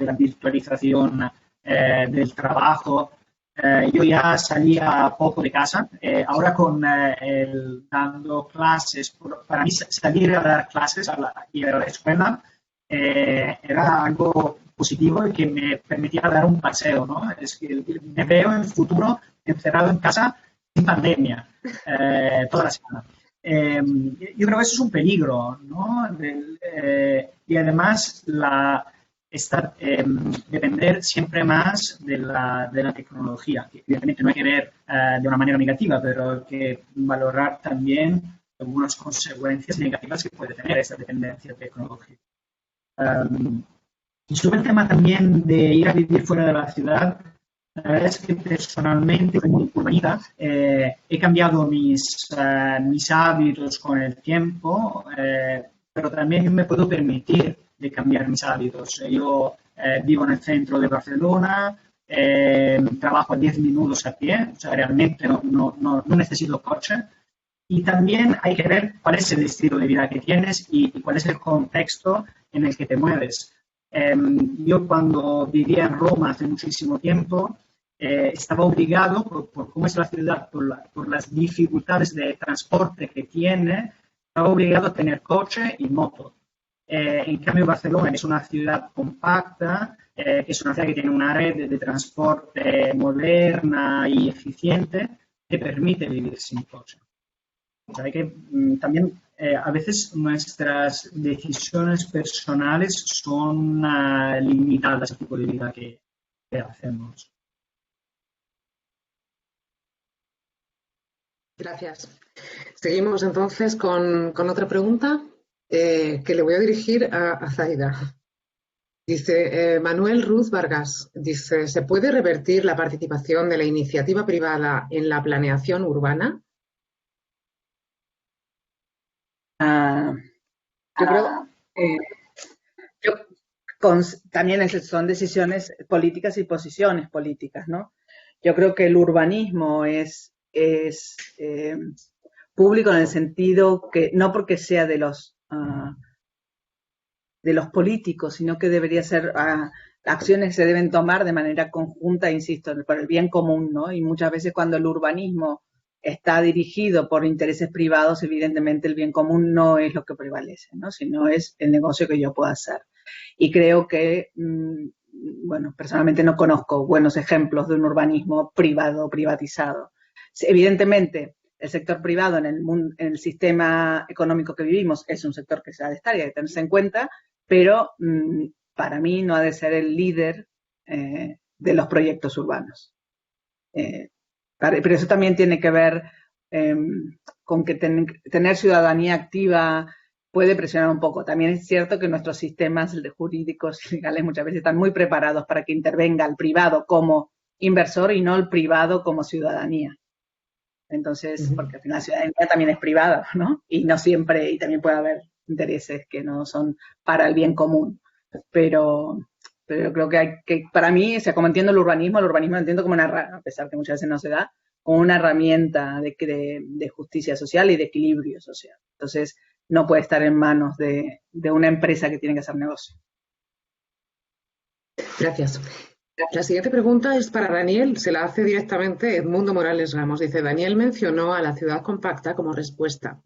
la virtualización del trabajo. Yo ya salía poco de casa, ahora dando clases, para mí salir a dar clases y a la escuela era algo positivo y que me permitía dar un paseo, ¿no? Es que me veo en el futuro encerrado en casa sin pandemia toda la semana. Yo creo que eso es un peligro, ¿no? Y además depender siempre más de la tecnología, que evidentemente no hay que ver de una manera negativa, pero hay que valorar también algunas consecuencias negativas que puede tener esta dependencia tecnológica. Y sobre el tema también de ir a vivir fuera de la ciudad, la verdad es que personalmente, como urbanita, he cambiado mis hábitos con el tiempo, pero también me puedo permitir de cambiar mis hábitos. Yo vivo en el centro de Barcelona, trabajo a 10 minutos a pie, o sea, realmente no necesito coche. Y también hay que ver cuál es el estilo de vida que tienes y cuál es el contexto en el que te mueves. Yo cuando vivía en Roma hace muchísimo tiempo, estaba obligado, por cómo es la ciudad, por las dificultades de transporte que tiene, estaba obligado a tener coche y moto. En cambio, Barcelona es una ciudad compacta, es una ciudad que tiene una red de transporte moderna y eficiente que permite vivir sin coche. O sea, hay que también a veces nuestras decisiones personales son limitadas al tipo de vida que que hacemos. Gracias. Seguimos entonces con otra pregunta que le voy a dirigir a Zaida. Dice Manuel Ruz Vargas, dice, ¿se puede revertir la participación de la iniciativa privada en la planeación urbana? Yo creo también son decisiones políticas y posiciones políticas, ¿no? Yo creo que el urbanismo es público en el sentido que no porque sea de los políticos, sino que debería ser acciones que se deben tomar de manera conjunta, insisto, por el bien común, ¿no? Y muchas veces cuando el urbanismo está dirigido por intereses privados, evidentemente el bien común no es lo que prevalece, ¿no? Sino es el negocio que yo pueda hacer. Y creo que, bueno, personalmente no conozco buenos ejemplos de un urbanismo privado o privatizado. Evidentemente, el sector privado en el sistema económico que vivimos es un sector que se ha de estar y hay que tenerse en cuenta, pero para mí no ha de ser el líder de los proyectos urbanos. Pero eso también tiene que ver con que tener ciudadanía activa puede presionar un poco. También es cierto que nuestros sistemas jurídicos legales muchas veces están muy preparados para que intervenga el privado como inversor y no el privado como ciudadanía. Entonces, porque al final la ciudadanía también es privada, ¿no? Y no siempre, y también puede haber intereses que no son para el bien común. Pero yo creo que para mí, o sea, como entiendo el urbanismo lo entiendo como a pesar que muchas veces no se da, como una herramienta de justicia social y de equilibrio social. Entonces, no puede estar en manos de una empresa que tiene que hacer negocio. Gracias. La siguiente pregunta es para Daniel, se la hace directamente Edmundo Morales Ramos. Dice, Daniel mencionó a la ciudad compacta como respuesta.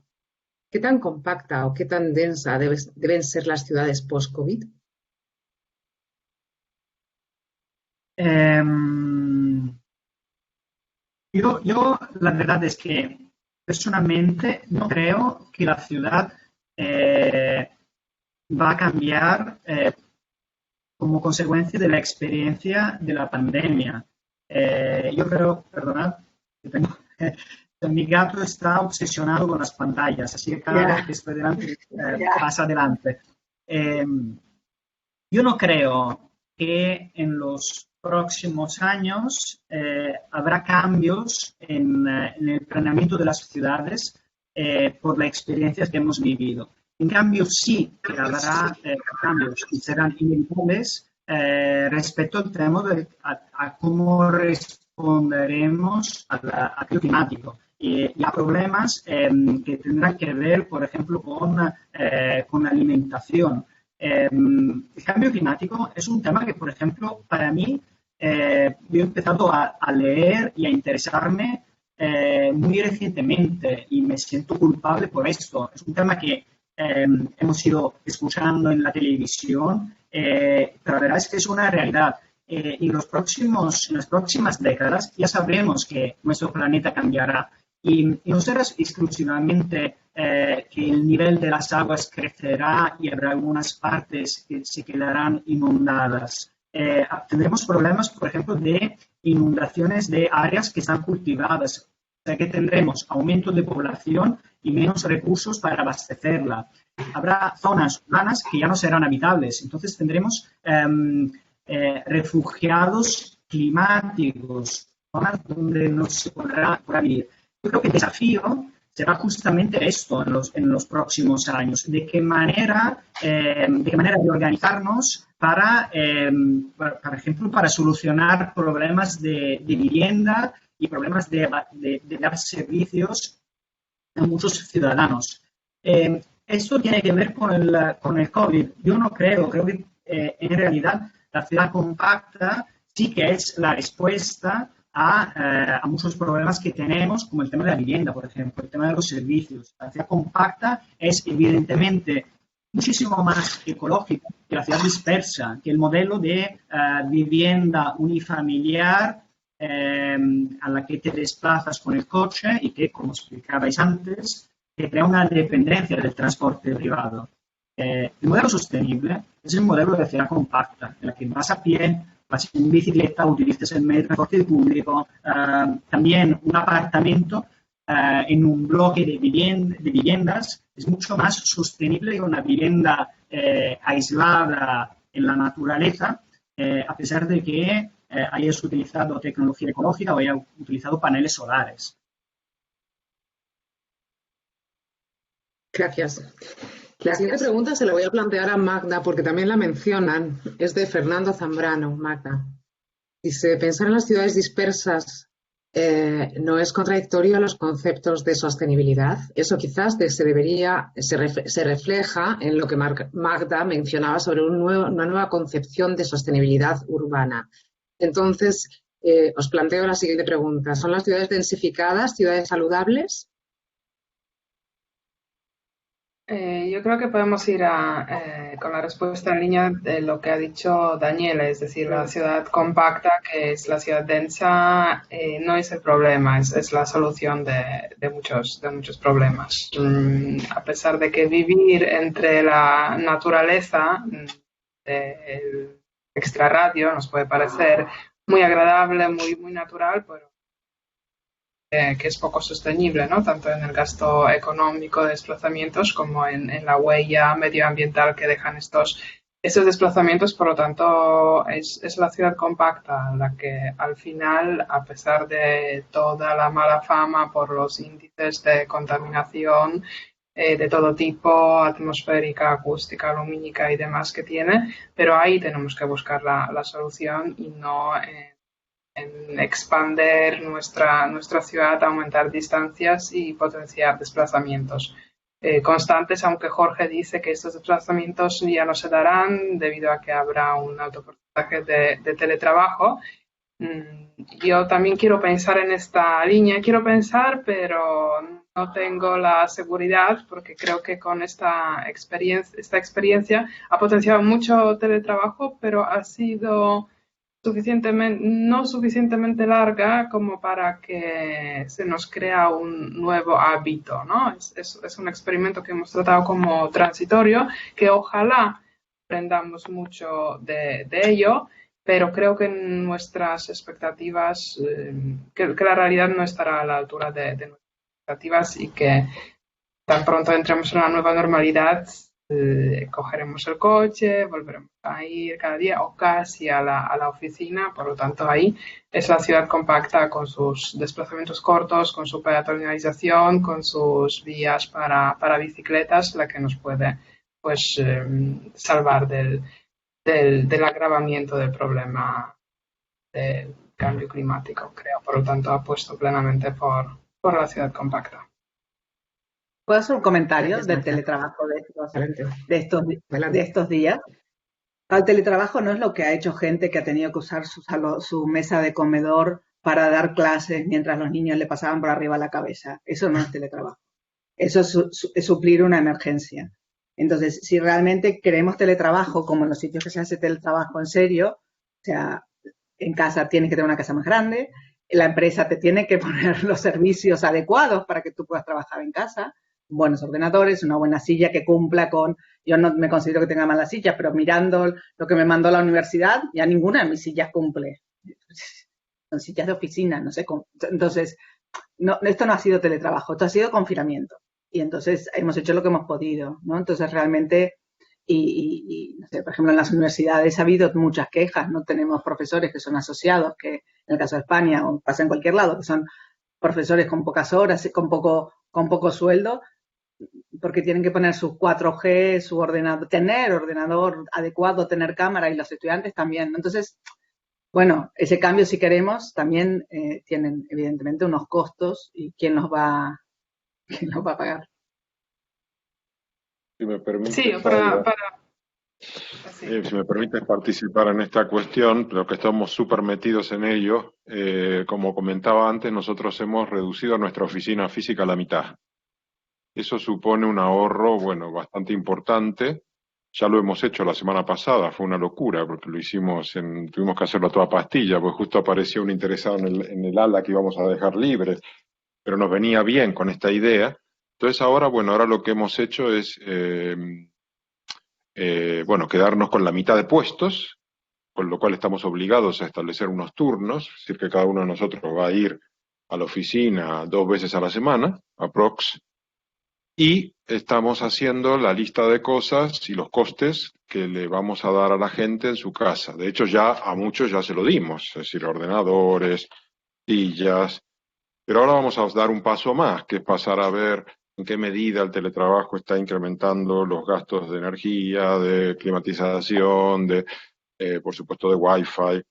¿Qué tan compacta o qué tan densa deben ser las ciudades post-COVID? Yo la verdad es que personalmente no creo que la ciudad va a cambiar como consecuencia de la experiencia de la pandemia. Yo creo, perdonad, mi gato está obsesionado con las pantallas, así que cada vez que estoy delante pasa adelante. Yo no creo que en los próximos años habrá cambios en el planeamiento de las ciudades por las experiencias que hemos vivido. En cambio, sí que habrá cambios que serán inevitables respecto al tema de a cómo responderemos al cambio climático y a problemas que tendrán que ver, por ejemplo, con la alimentación. El cambio climático es un tema que, por ejemplo, para mí, yo he empezado a leer y a interesarme muy recientemente y me siento culpable por esto. Es un tema que hemos ido escuchando en la televisión, pero la verdad es que es una realidad. En las próximas décadas ya sabremos que nuestro planeta cambiará y no será exclusivamente que el nivel de las aguas crecerá y habrá algunas partes que se quedarán inundadas. Tendremos problemas, por ejemplo, de inundaciones de áreas que están cultivadas. O sea que tendremos aumento de población y menos recursos para abastecerla. Habrá zonas urbanas que ya no serán habitables. Entonces tendremos refugiados climáticos, zonas donde no se podrá vivir. Yo creo que el desafío será justamente esto en los próximos años. De qué manera de organizarnos para, por ejemplo, para solucionar problemas de vivienda y problemas de dar servicios a muchos ciudadanos. Esto tiene que ver con el COVID. Yo no creo que en realidad la ciudad compacta sí que es la respuesta a muchos problemas que tenemos, como el tema de la vivienda, por ejemplo, el tema de los servicios. La ciudad compacta es evidentemente muchísimo más ecológica que la ciudad dispersa, que el modelo de vivienda unifamiliar a la que te desplazas con el coche y que, como explicabais antes, que crea una dependencia del transporte privado. El modelo sostenible es el modelo de ciudad compacta, en la que vas a pie, vas en bicicleta, utilices el metro, el transporte público, también un apartamento en un bloque de viviendas es mucho más sostenible que una vivienda aislada en la naturaleza, a pesar de que hayas utilizado tecnología ecológica o hayas utilizado paneles solares. Gracias. La siguiente pregunta se la voy a plantear a Magda porque también la mencionan. Es de Fernando Zambrano, Magda. Dice, pensar en las ciudades dispersas no es contradictorio a los conceptos de sostenibilidad. Eso quizás se refleja en lo que Magda mencionaba sobre una nueva concepción de sostenibilidad urbana. Entonces, os planteo la siguiente pregunta. ¿Son las ciudades densificadas ciudades saludables? Yo creo que podemos ir con la respuesta en línea de lo que ha dicho Daniela, es decir, la ciudad compacta, que es la ciudad densa, no es el problema, es la solución de muchos problemas. A pesar de que vivir entre la naturaleza del extrarradio nos puede parecer muy agradable, muy natural, pero que es poco sostenible, ¿no? Tanto en el gasto económico de desplazamientos como en la huella medioambiental que dejan estos desplazamientos. Por lo tanto, es la ciudad compacta la que al final, a pesar de toda la mala fama por los índices de contaminación de todo tipo, atmosférica, acústica, lumínica y demás que tiene, pero ahí tenemos que buscar la solución y no en expandir nuestra ciudad, aumentar distancias y potenciar desplazamientos constantes, aunque Jorge dice que estos desplazamientos ya no se darán debido a que habrá un alto porcentaje de teletrabajo. Yo también quiero pensar en esta línea, pero no tengo la seguridad porque creo que con esta experiencia ha potenciado mucho teletrabajo, pero ha sido no suficientemente larga como para que se nos crea un nuevo hábito, ¿no? Es un experimento que hemos tratado como transitorio, que ojalá aprendamos mucho de ello, pero creo que nuestras expectativas, que la realidad no estará a la altura de nuestras expectativas y que tan pronto entremos en una nueva normalidad, cogeremos el coche, volveremos a ir cada día o casi a la oficina. Por lo tanto, ahí es la ciudad compacta con sus desplazamientos cortos, con su peatonalización, con sus vías para bicicletas, la que nos puede salvar del agravamiento del problema del cambio climático, creo. Por lo tanto, apuesto plenamente por la ciudad compacta. ¿Puedo hacer un comentario del teletrabajo de estos días? El teletrabajo no es lo que ha hecho gente que ha tenido que usar su mesa de comedor para dar clases mientras los niños le pasaban por arriba la cabeza. Eso no es teletrabajo. Eso es suplir una emergencia. Entonces, si realmente queremos teletrabajo, como en los sitios que se hace teletrabajo en serio, o sea, en casa tienes que tener una casa más grande, la empresa te tiene que poner los servicios adecuados para que tú puedas trabajar en casa, buenos ordenadores, una buena silla que cumpla con... Yo no me considero que tenga malas sillas, pero mirando lo que me mandó la universidad, ya ninguna de mis sillas cumple. Son sillas de oficina, no sé. Entonces, esto no ha sido teletrabajo, esto ha sido confinamiento. Y entonces hemos hecho lo que hemos podido, ¿no? Entonces realmente, no sé, por ejemplo, en las universidades ha habido muchas quejas, ¿no? Tenemos profesores que son asociados, que en el caso de España, o pasa en cualquier lado, que son profesores con pocas horas, con poco sueldo, porque tienen que poner sus 4G, su ordenador, tener ordenador adecuado, tener cámara, y los estudiantes también. Entonces, bueno, ese cambio, si queremos, también tienen evidentemente unos costos, y ¿quién los va a pagar? Si me permite, sí, si me permites participar en esta cuestión, pero que estamos súper metidos en ello, como comentaba antes, nosotros hemos reducido nuestra oficina física a la mitad. Eso supone un ahorro, bueno, bastante importante. Ya lo hemos hecho la semana pasada, fue una locura, porque tuvimos que hacerlo a toda pastilla, porque justo apareció un interesado en el ala que íbamos a dejar libre, pero nos venía bien con esta idea. Entonces ahora lo que hemos hecho es, quedarnos con la mitad de puestos con lo cual estamos obligados a establecer unos turnos, es decir, que cada uno de nosotros va a ir a la oficina 2 veces a la semana, aprox, y estamos haciendo la lista de cosas y los costes que le vamos a dar a la gente en su casa. De hecho, ya a muchos ya se lo dimos, es decir, ordenadores, sillas, pero ahora vamos a dar un paso más, que es pasar a ver en qué medida el teletrabajo está incrementando los gastos de energía, de climatización, por supuesto, de Wi-Fi.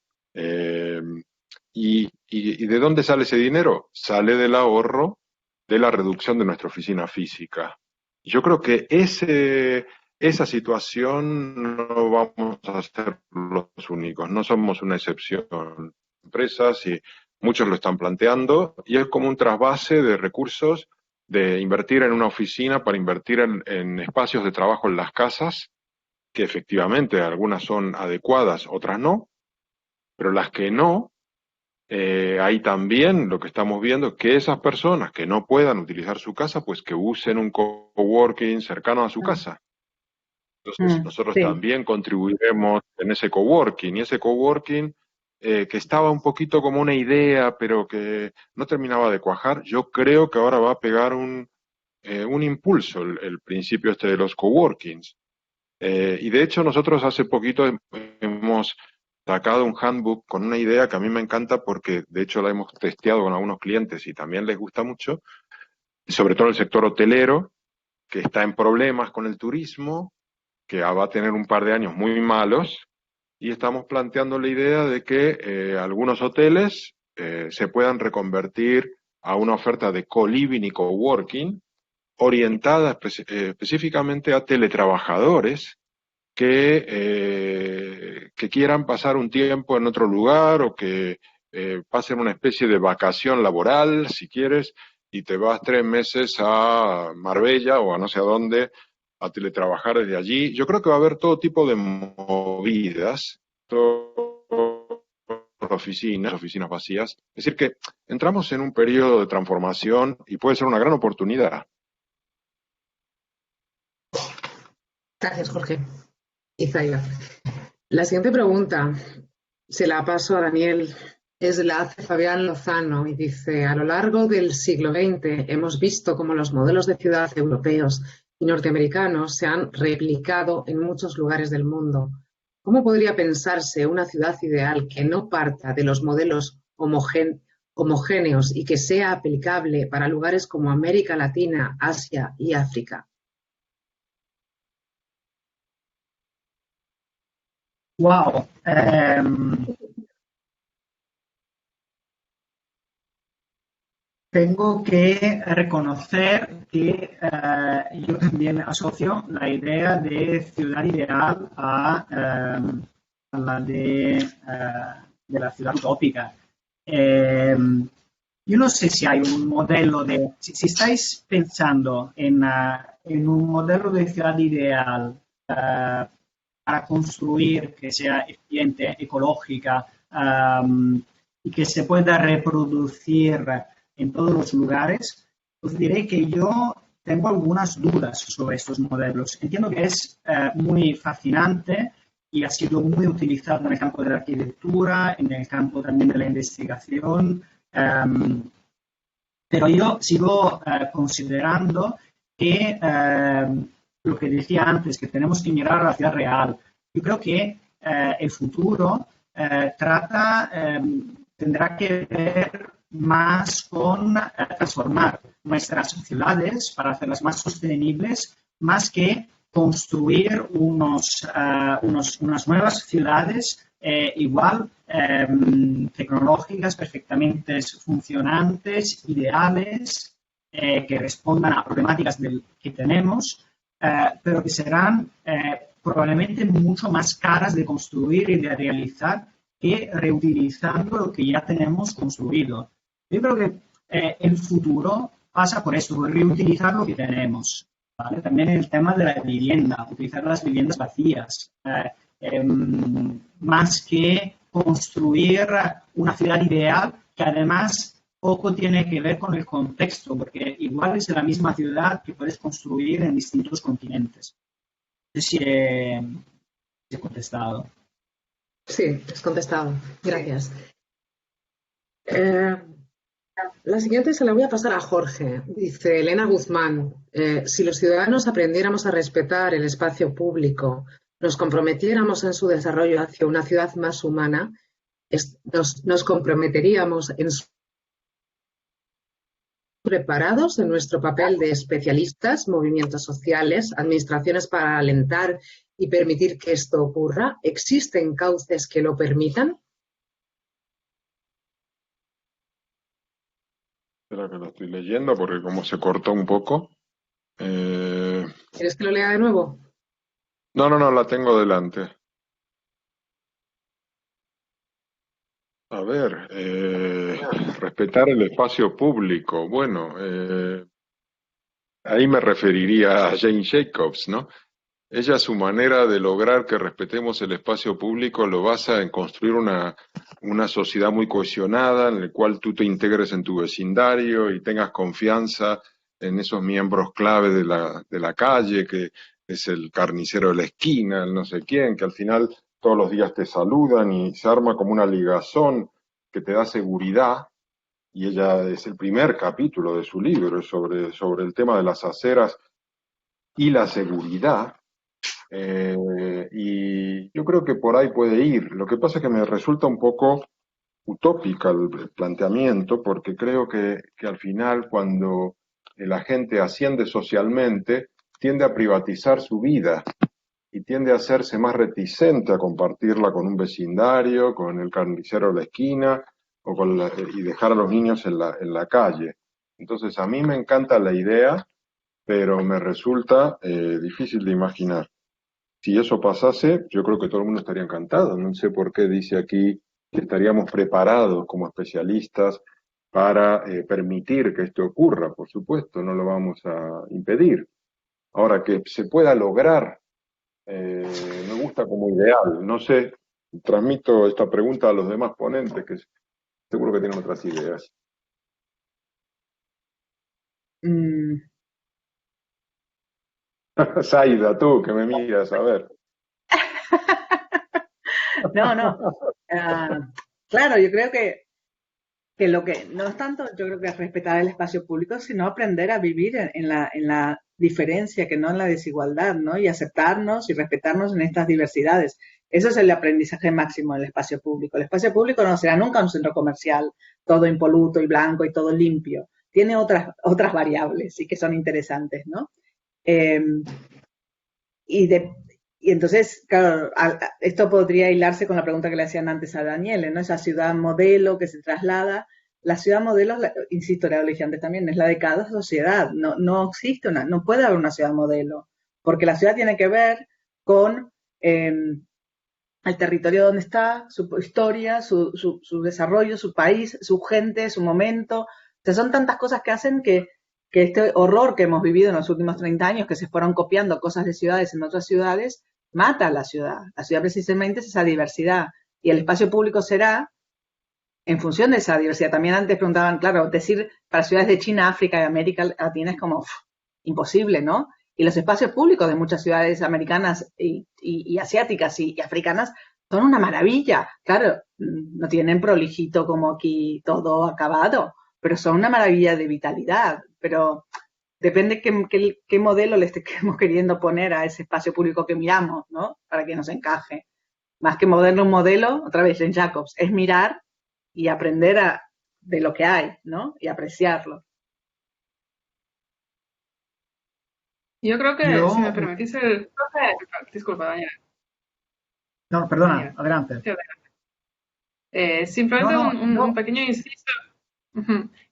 ¿Y de dónde sale ese dinero? Sale del ahorro de la reducción de nuestra oficina física. Yo creo que esa situación no vamos a ser los únicos, no somos una excepción. Empresas y muchos lo están planteando, y es como un trasvase de recursos de invertir en una oficina para invertir en espacios de trabajo en las casas, que efectivamente algunas son adecuadas, otras no, pero las que no, ahí también lo que estamos viendo es que esas personas que no puedan utilizar su casa, pues que usen un coworking cercano a su casa. Entonces nosotros también contribuiremos en ese coworking, y ese coworking que estaba un poquito como una idea, pero que no terminaba de cuajar, yo creo que ahora va a pegar un impulso el principio este de los coworkings. Y de hecho nosotros hace poquito hemos sacado un handbook con una idea que a mí me encanta, porque de hecho la hemos testeado con algunos clientes y también les gusta mucho, sobre todo el sector hotelero, que está en problemas con el turismo, que va a tener un par de años muy malos, y estamos planteando la idea de que algunos hoteles se puedan reconvertir a una oferta de co-living y coworking orientada específicamente a teletrabajadores que quieran pasar un tiempo en otro lugar, o que pasen una especie de vacación laboral, si quieres, y te vas 3 meses a Marbella o a no sé a dónde a teletrabajar desde allí. Yo creo que va a haber todo tipo de movidas, oficinas vacías. Es decir, que entramos en un periodo de transformación y puede ser una gran oportunidad. Gracias, Jorge. Y Zaida. La siguiente pregunta se la paso a Daniel. La hace Fabián Lozano y dice: a lo largo del siglo XX hemos visto cómo los modelos de ciudad europeos y norteamericanos se han replicado en muchos lugares del mundo. ¿Cómo podría pensarse una ciudad ideal que no parta de los modelos homogéneos y que sea aplicable para lugares como América Latina, Asia y África? Wow. Tengo que reconocer que yo también asocio la idea de ciudad ideal a la de la ciudad utópica. Yo no sé si hay un modelo de... Si estáis pensando en un modelo de ciudad ideal para construir, que sea eficiente, ecológica, y que se pueda reproducir en todos los lugares, os diré que yo tengo algunas dudas sobre estos modelos. Entiendo que es muy fascinante y ha sido muy utilizado en el campo de la arquitectura, en el campo también de la investigación, pero yo sigo considerando que lo que decía antes, que tenemos que mirar a la ciudad real. Yo creo que el futuro tendrá que ver más con transformar nuestras ciudades para hacerlas más sostenibles, más que construir unas nuevas ciudades igual tecnológicas, perfectamente funcionantes, ideales, que respondan a problemáticas que tenemos, pero que serán probablemente mucho más caras de construir y de realizar que reutilizando lo que ya tenemos construido. Yo creo que el futuro pasa por esto, por reutilizar lo que tenemos, ¿vale? También el tema de la vivienda, utilizar las viviendas vacías, más que construir una ciudad ideal que además poco tiene que ver con el contexto, porque igual es la misma ciudad que puedes construir en distintos continentes. No sé si he contestado. Sí, es contestado. Gracias. La siguiente se la voy a pasar a Jorge. Dice Elena Guzmán, si los ciudadanos aprendiéramos a respetar el espacio público, nos comprometiéramos en su desarrollo hacia una ciudad más humana, nos comprometeríamos en preparados en nuestro papel de especialistas, movimientos sociales, administraciones para alentar y permitir que esto ocurra. ¿Existen cauces que lo permitan? Espera que lo estoy leyendo porque como se cortó un poco. ¿Quieres que lo lea de nuevo? No, la tengo delante. A ver, respetar el espacio público. Bueno, ahí me referiría a Jane Jacobs, ¿no? Ella, su manera de lograr que respetemos el espacio público lo basa en construir una sociedad muy cohesionada, en la cual tú te integres en tu vecindario y tengas confianza en esos miembros clave de la calle, que es el carnicero de la esquina, el no sé quién, que al final todos los días te saludan y se arma como una ligazón que te da seguridad. Y ella es el primer capítulo de su libro sobre el tema de las aceras y la seguridad. Y yo creo que por ahí puede ir. Lo que pasa es que me resulta un poco utópica el planteamiento, porque creo que al final cuando la gente asciende socialmente, tiende a privatizar su vida y tiende a hacerse más reticente a compartirla con un vecindario, con el carnicero de la esquina, y dejar a los niños en la calle. Entonces a mí me encanta la idea, pero me resulta difícil de imaginar. Si eso pasase, yo creo que todo el mundo estaría encantado. No sé por qué dice aquí que estaríamos preparados como especialistas para permitir que esto ocurra. Por supuesto, no lo vamos a impedir. Ahora, que se pueda lograr, me gusta como ideal. No sé, transmito esta pregunta a los demás ponentes, que seguro que tienen otras ideas. Zaida, tú, que me miras, a ver. No. Claro, yo creo que lo que no es tanto, yo creo que es respetar el espacio público, sino aprender a vivir en la diferencia, que no en la desigualdad, ¿no? Y aceptarnos y respetarnos en estas diversidades. Eso es el aprendizaje máximo del espacio público. El espacio público no será nunca un centro comercial, todo impoluto y blanco y todo limpio. Tiene otras variables y que son interesantes, ¿no? Y entonces, claro, esto podría hilarse con la pregunta que le hacían antes a Daniele, ¿no? Esa ciudad modelo que se traslada. La ciudad modelo, insisto, le dije antes también, es la de cada sociedad. No existe no puede haber una ciudad modelo, porque la ciudad tiene que ver con el territorio donde está, su historia, su desarrollo, su país, su gente, su momento. O sea, son tantas cosas que hacen que este horror que hemos vivido en los últimos 30 años, que se fueron copiando cosas de ciudades en otras ciudades, mata a la ciudad. La ciudad precisamente es esa diversidad. Y el espacio público será en función de esa diversidad. También antes preguntaban, claro, decir para ciudades de China, África y América Latina es como imposible, ¿no? Y los espacios públicos de muchas ciudades americanas y asiáticas y africanas son una maravilla. Claro, no tienen prolijito como aquí todo acabado, pero son una maravilla de vitalidad. Pero depende qué modelo le estemos queriendo poner a ese espacio público que miramos, ¿no? Para que nos encaje. Más que moverle un modelo, otra vez en Jacobs, es mirar y aprender de lo que hay, ¿no? Y apreciarlo. Yo creo que, si me permitís, disculpa, Daniel. No, perdona, adelante. Simplemente un pequeño inciso.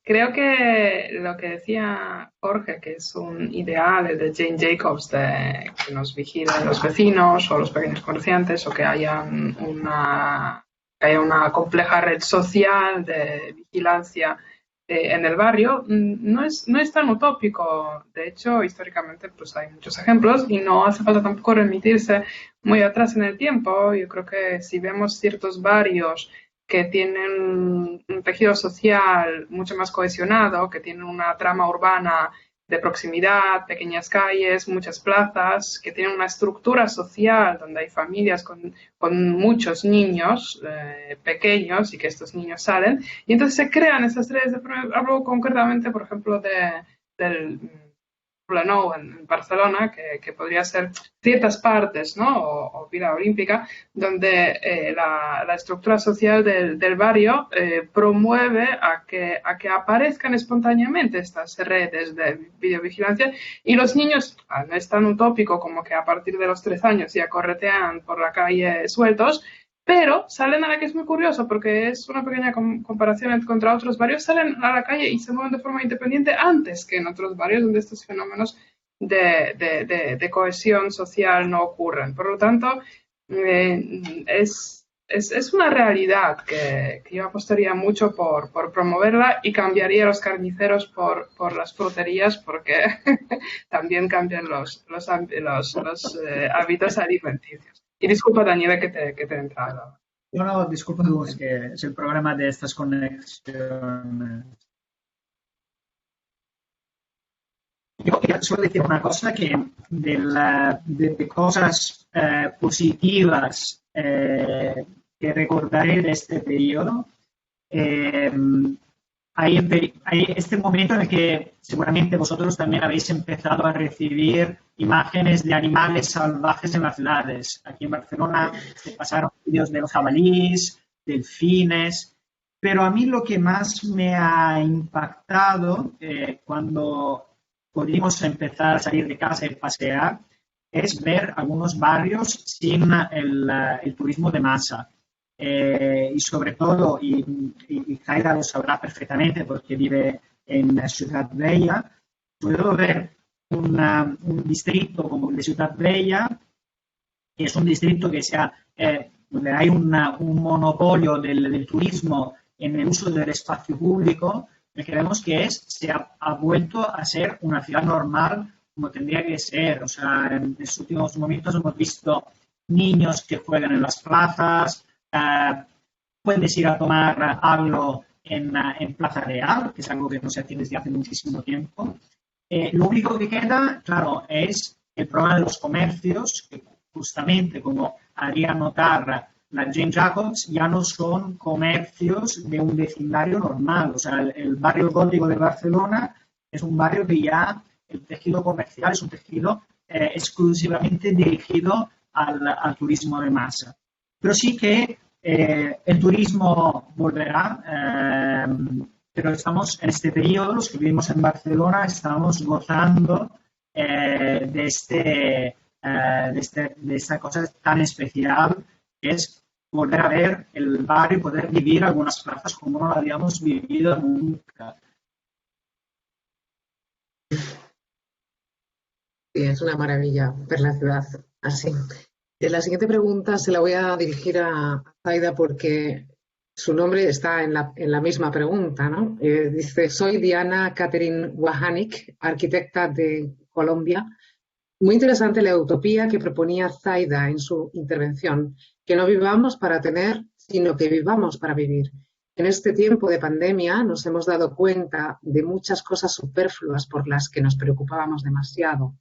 Creo que lo que decía Jorge, que es un ideal de Jane Jacobs, de que nos vigilen los vecinos o los pequeños comerciantes, o que haya una compleja red social de vigilancia en el barrio, no es tan utópico. De hecho, históricamente pues hay muchos ejemplos y no hace falta tampoco remitirse muy atrás en el tiempo. Yo creo que si vemos ciertos barrios que tienen un tejido social mucho más cohesionado, que tienen una trama urbana de proximidad, pequeñas calles, muchas plazas, que tienen una estructura social donde hay familias con muchos niños pequeños y que estos niños salen. Y entonces se crean esas redes. Hablo concretamente, por ejemplo, del Planó en Barcelona, que podría ser ciertas partes, ¿no? O Vila Olímpica, donde la estructura social del barrio promueve a que aparezcan espontáneamente estas redes de videovigilancia, y los niños, no es tan utópico como que a partir de los 3 años ya corretean por la calle sueltos, pero salen a la, que es muy curioso porque es una pequeña comparación contra otros barrios, salen a la calle y se mueven de forma independiente antes que en otros barrios donde estos fenómenos de cohesión social no ocurren. Por lo tanto, es una realidad que yo apostaría mucho por promoverla, y cambiaría los carniceros por las fruterías, porque también cambian los hábitos alimenticios. Y disculpa, Daniela, que te he entrado. No, disculpa, es que es el programa de estas conexiones. Yo suelo decir una cosa, que de cosas positivas que recordaré de este periodo, hay este momento en el que seguramente vosotros también habéis empezado a recibir imágenes de animales salvajes en las ciudades. Aquí en Barcelona se pasaron vídeos de los jabalíes, delfines, pero a mí lo que más me ha impactado cuando pudimos empezar a salir de casa y pasear es ver algunos barrios sin el turismo de masa. Y sobre todo, y Zaida lo sabrá perfectamente porque vive en Ciudad Bella, puedo ver un distrito como el de Ciudad Bella, que es un distrito que donde hay un monopolio del turismo en el uso del espacio público, en el que vemos que se ha vuelto a ser una ciudad normal como tendría que ser. O sea, en los últimos momentos hemos visto niños que juegan en las plazas. Puedes ir a tomar algo en Plaza Real, que es algo que no se hace desde hace muchísimo tiempo. Lo único que queda, claro, es el problema de los comercios, que justamente, como haría notar la Jane Jacobs, ya no son comercios de un vecindario normal. O sea, el barrio gótico de Barcelona es un barrio que ya el tejido comercial es un tejido exclusivamente dirigido al turismo de masa. Pero sí que el turismo volverá, pero estamos en este periodo, los que vivimos en Barcelona, estamos gozando de esta cosa tan especial que es volver a ver el barrio y poder vivir algunas plazas como no lo habíamos vivido nunca. Sí, es una maravilla ver la ciudad así. La siguiente pregunta se la voy a dirigir a Zaida porque su nombre está en la misma pregunta, ¿no? Dice, soy Diana Catherine Wahanic, arquitecta de Colombia. Muy interesante la utopía que proponía Zaida en su intervención, que no vivamos para tener, sino que vivamos para vivir. En este tiempo de pandemia nos hemos dado cuenta de muchas cosas superfluas por las que nos preocupábamos demasiado,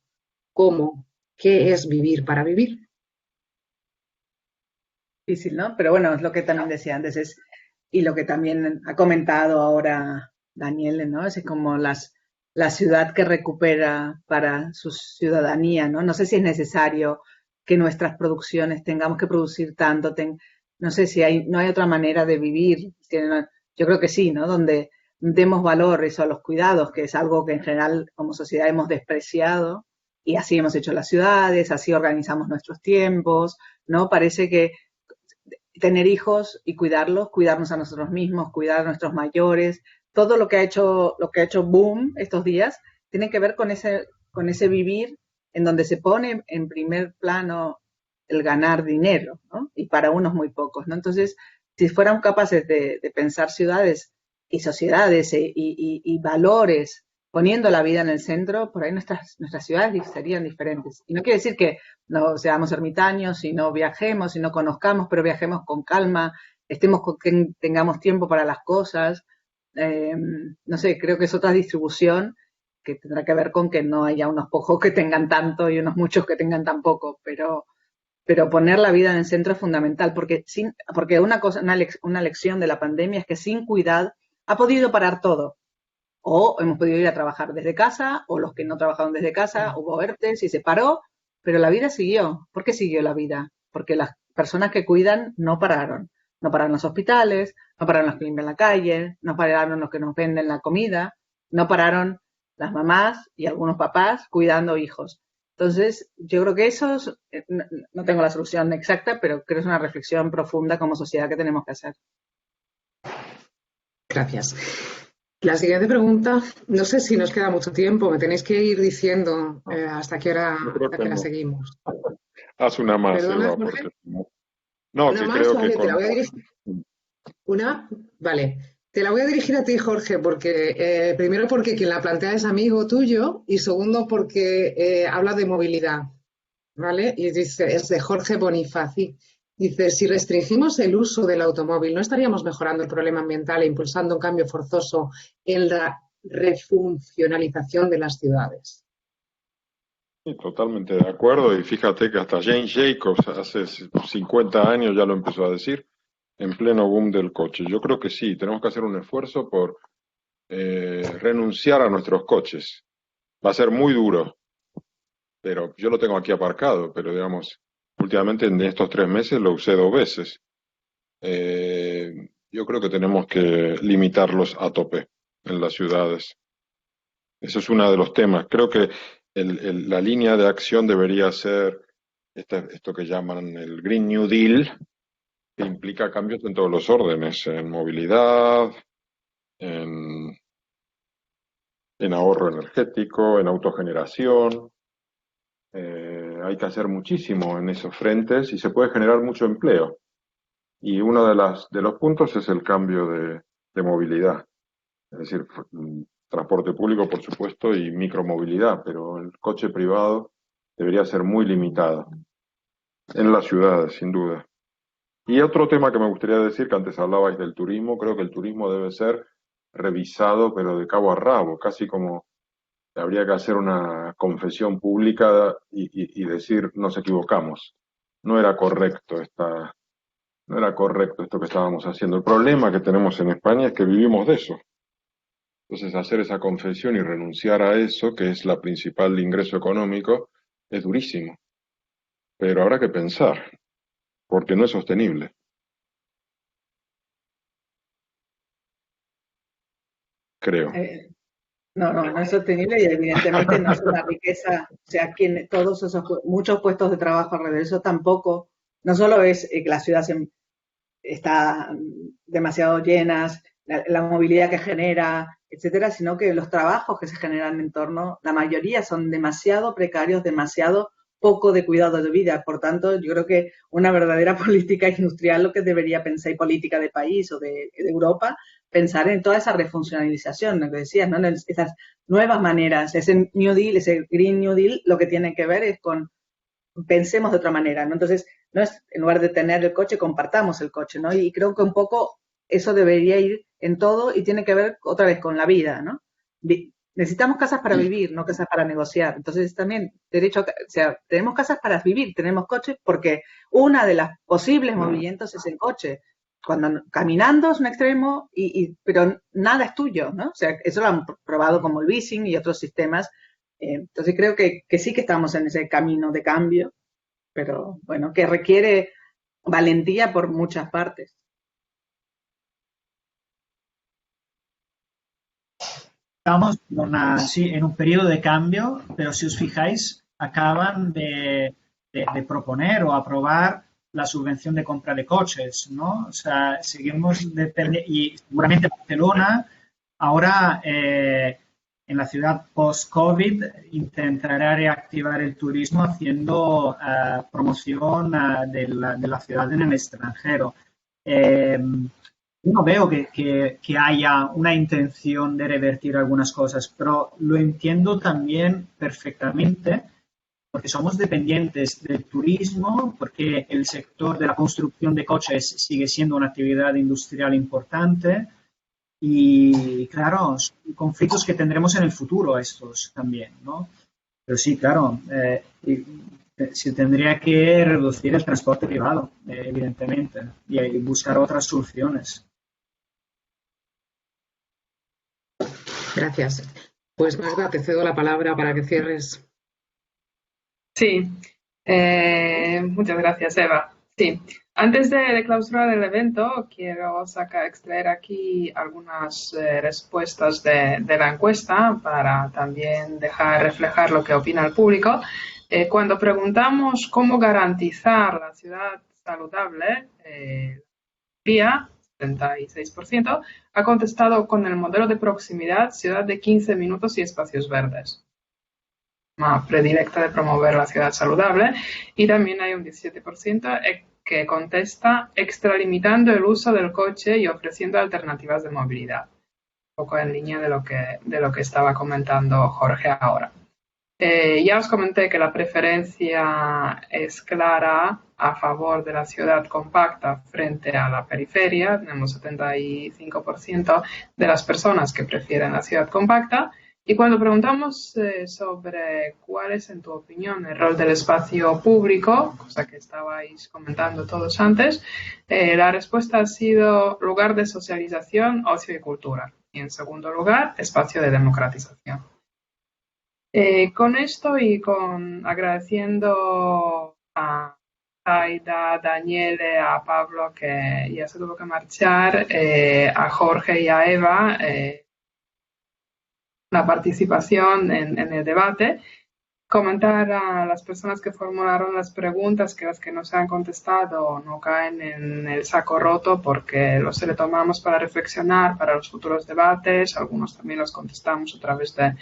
como ¿qué es vivir para vivir? Difícil, ¿no? Pero bueno, es lo que también decía antes, y lo que también ha comentado ahora Daniele, ¿no? Es como la ciudad que recupera para su ciudadanía, ¿no? No sé si es necesario que nuestras producciones tengamos que producir tanto, no sé si no hay otra manera de vivir. Yo creo que sí, ¿no? Donde demos valor eso a los cuidados, que es algo que en general como sociedad hemos despreciado, y así hemos hecho las ciudades, así organizamos nuestros tiempos, ¿no? Parece que tener hijos y cuidarnos a nosotros mismos, cuidar a nuestros mayores, todo lo que ha hecho boom estos días, tiene que ver con ese vivir en donde se pone en primer plano el ganar dinero, ¿no? Y para unos muy pocos, ¿no? Entonces, si fuéramos capaces de pensar ciudades y sociedades y valores poniendo la vida en el centro, por ahí nuestras ciudades serían diferentes. Y no quiere decir que no seamos ermitaños y no viajemos y no conozcamos, pero viajemos con calma, tengamos tiempo para las cosas. No sé, creo que es otra distribución que tendrá que ver con que no haya unos pocos que tengan tanto y unos muchos que tengan tan poco, pero poner la vida en el centro es fundamental, porque una lección de la pandemia es que sin cuidado ha podido parar todo. O hemos podido ir a trabajar desde casa, o los que no trabajaron desde casa, hubo ERTEs y se paró, pero la vida siguió. ¿Por qué siguió la vida? Porque las personas que cuidan no pararon. No pararon los hospitales, no pararon los que limpian la calle, no pararon los que nos venden la comida, no pararon las mamás y algunos papás cuidando hijos. Entonces, yo creo que eso no tengo la solución exacta, pero creo que es una reflexión profunda como sociedad que tenemos que hacer. Gracias. La siguiente pregunta, no sé si nos queda mucho tiempo, me tenéis que ir diciendo hasta qué hora seguimos. Haz una más, ¿Perdona, Eva, Jorge? porque... No, una que más, creo vale, que te la voy a dirigir. ¿Una? Vale. Te la voy a dirigir a ti, Jorge, porque primero porque quien la plantea es amigo tuyo y segundo porque habla de movilidad, ¿vale? Y dice, es de Jorge Bonifaci. Dice, si restringimos el uso del automóvil, ¿no estaríamos mejorando el problema ambiental e impulsando un cambio forzoso en la refuncionalización de las ciudades? Sí, totalmente de acuerdo, y fíjate que hasta Jane Jacobs hace 50 años ya lo empezó a decir, en pleno boom del coche. Yo creo que sí, tenemos que hacer un esfuerzo por renunciar a nuestros coches. Va a ser muy duro, pero yo lo tengo aquí aparcado, pero digamos, últimamente en estos 3 meses lo usé 2 veces. Yo creo que tenemos que limitarlos a tope en las ciudades. Eso es uno de los temas. Creo que la línea de acción debería ser esto que llaman el Green New Deal, que implica cambios en todos los órdenes, en movilidad, en ahorro energético, en autogeneración. Hay que hacer muchísimo en esos frentes y se puede generar mucho empleo. Y uno de los puntos es el cambio de movilidad. Es decir, transporte público, por supuesto, y micromovilidad, pero el coche privado debería ser muy limitado en las ciudades, sin duda. Y otro tema que me gustaría decir, que antes hablabais del turismo, creo que el turismo debe ser revisado, pero de cabo a rabo, casi como habría que hacer una confesión pública y decir, nos equivocamos. No era correcto esto que estábamos haciendo. El problema que tenemos en España es que vivimos de eso. Entonces, hacer esa confesión y renunciar a eso, que es la principal ingreso económico, es durísimo. Pero habrá que pensar, porque no es sostenible. Creo. No es sostenible y evidentemente no es una riqueza. O sea, muchos puestos de trabajo alrededor, eso tampoco, no solo es que las ciudades están demasiado llenas, la movilidad que genera, etcétera, sino que los trabajos que se generan en torno, la mayoría son demasiado precarios, demasiado poco de cuidado de vida. Por tanto, yo creo que una verdadera política industrial lo que debería pensar, y política de país o de Europa, pensar en toda esa refuncionalización, lo que decías, ¿no? En esas nuevas maneras, ese New Deal, ese Green New Deal, lo que tiene que ver es con pensemos de otra manera, ¿no? Entonces, no es en lugar de tener el coche, compartamos el coche, ¿no? Y creo que un poco eso debería ir en todo y tiene que ver otra vez con la vida, ¿no? Necesitamos casas para vivir, no casas para negociar. Entonces también tenemos casas para vivir, tenemos coches porque una de las posibles movimientos es el coche. Cuando caminando es un extremo, pero nada es tuyo, ¿no? O sea, eso lo han probado como el leasing y otros sistemas. Entonces creo que sí que estamos en ese camino de cambio, pero bueno, que requiere valentía por muchas partes. Estamos en un periodo de cambio, pero si os fijáis, acaban de proponer o aprobar la subvención de compra de coches, ¿no? O sea, seguimos y seguramente Barcelona ahora en la ciudad post-COVID intentará reactivar el turismo haciendo promoción de la ciudad en el extranjero. Yo no veo que haya una intención de revertir algunas cosas, pero lo entiendo también perfectamente porque somos dependientes del turismo, porque el sector de la construcción de coches sigue siendo una actividad industrial importante y, claro, son conflictos que tendremos en el futuro estos también, ¿no? Pero sí, claro, se tendría que reducir el transporte privado, evidentemente, y buscar otras soluciones. Gracias. Pues Magda, te cedo la palabra para que cierres. Sí, muchas gracias, Eva. Sí, antes de clausurar el evento, quiero extraer aquí algunas respuestas de la encuesta para también dejar reflejar lo que opina el público. Cuando preguntamos cómo garantizar la ciudad saludable, vía 76%, ha contestado con el modelo de proximidad, ciudad de 15 minutos y espacios verdes. Más predilecta de promover la ciudad saludable, y también hay un 17% que contesta extralimitando el uso del coche y ofreciendo alternativas de movilidad. Un poco en línea de lo que estaba comentando Jorge ahora. Ya os comenté que la preferencia es clara a favor de la ciudad compacta frente a la periferia. Tenemos 75% de las personas que prefieren la ciudad compacta. Y cuando preguntamos sobre cuál es, en tu opinión, el rol del espacio público, cosa que estabais comentando todos antes, la respuesta ha sido lugar de socialización, ocio y cultura. Y en segundo lugar, espacio de democratización. Con esto y agradeciendo a Aida, a Daniele, a Pablo, que ya se tuvo que marchar, a Jorge y a Eva, la participación en el debate, comentar a las personas que formularon las preguntas que las que no se han contestado no caen en el saco roto, porque los retomamos para reflexionar para los futuros debates. Algunos también los contestamos a través de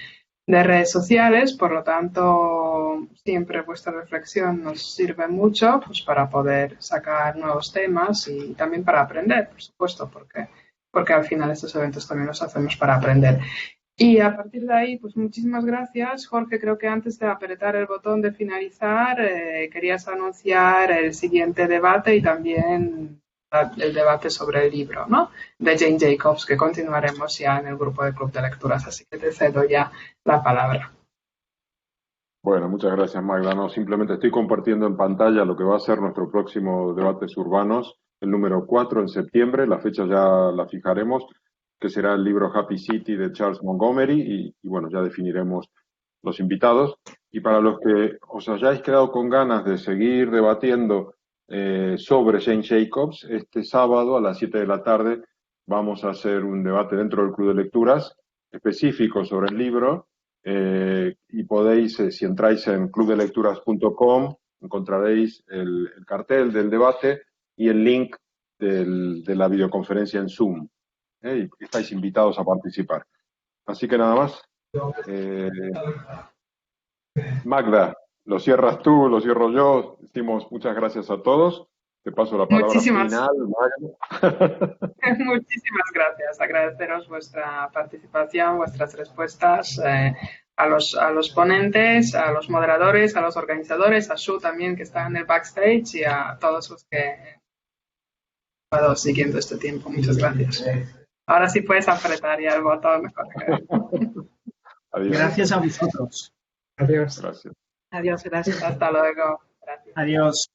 redes sociales. Por lo tanto, siempre vuestra reflexión nos sirve mucho, pues, para poder sacar nuevos temas y también para aprender, por supuesto, porque al final estos eventos también los hacemos para aprender. Y a partir de ahí, pues muchísimas gracias. Jorge, creo que antes de apretar el botón de finalizar, querías anunciar el siguiente debate y también el debate sobre el libro, ¿no?, de Jane Jacobs, que continuaremos ya en el grupo de Club de Lecturas. Así que te cedo ya la palabra. Bueno, muchas gracias, Magda. No, simplemente estoy compartiendo en pantalla lo que va a ser nuestro próximo Debates Urbanos, el número 4 en septiembre. La fecha ya la fijaremos, que será el libro Happy City de Charles Montgomery, y bueno, ya definiremos los invitados. Y para los que os hayáis quedado con ganas de seguir debatiendo sobre Jane Jacobs, este sábado a las 7 de la tarde vamos a hacer un debate dentro del Club de Lecturas específico sobre el libro, y podéis, si entráis en clubdelecturas.com, encontraréis el cartel del debate y el link de la videoconferencia en Zoom. Y estáis invitados a participar. Así que nada más. Magda, lo cierras tú, lo cierro yo. Decimos muchas gracias a todos. Te paso la palabra final, Magda. Muchísimas gracias. Agradeceros vuestra participación, vuestras respuestas, a los ponentes, a los moderadores, a los organizadores, a Shu también, que está en el backstage, y a todos los que han estado siguiendo este tiempo. Muchas gracias. Ahora sí puedes apretar ya el botón. Adiós. Gracias a vosotros. Adiós. Gracias. Adiós, gracias. Hasta luego. Gracias. Adiós.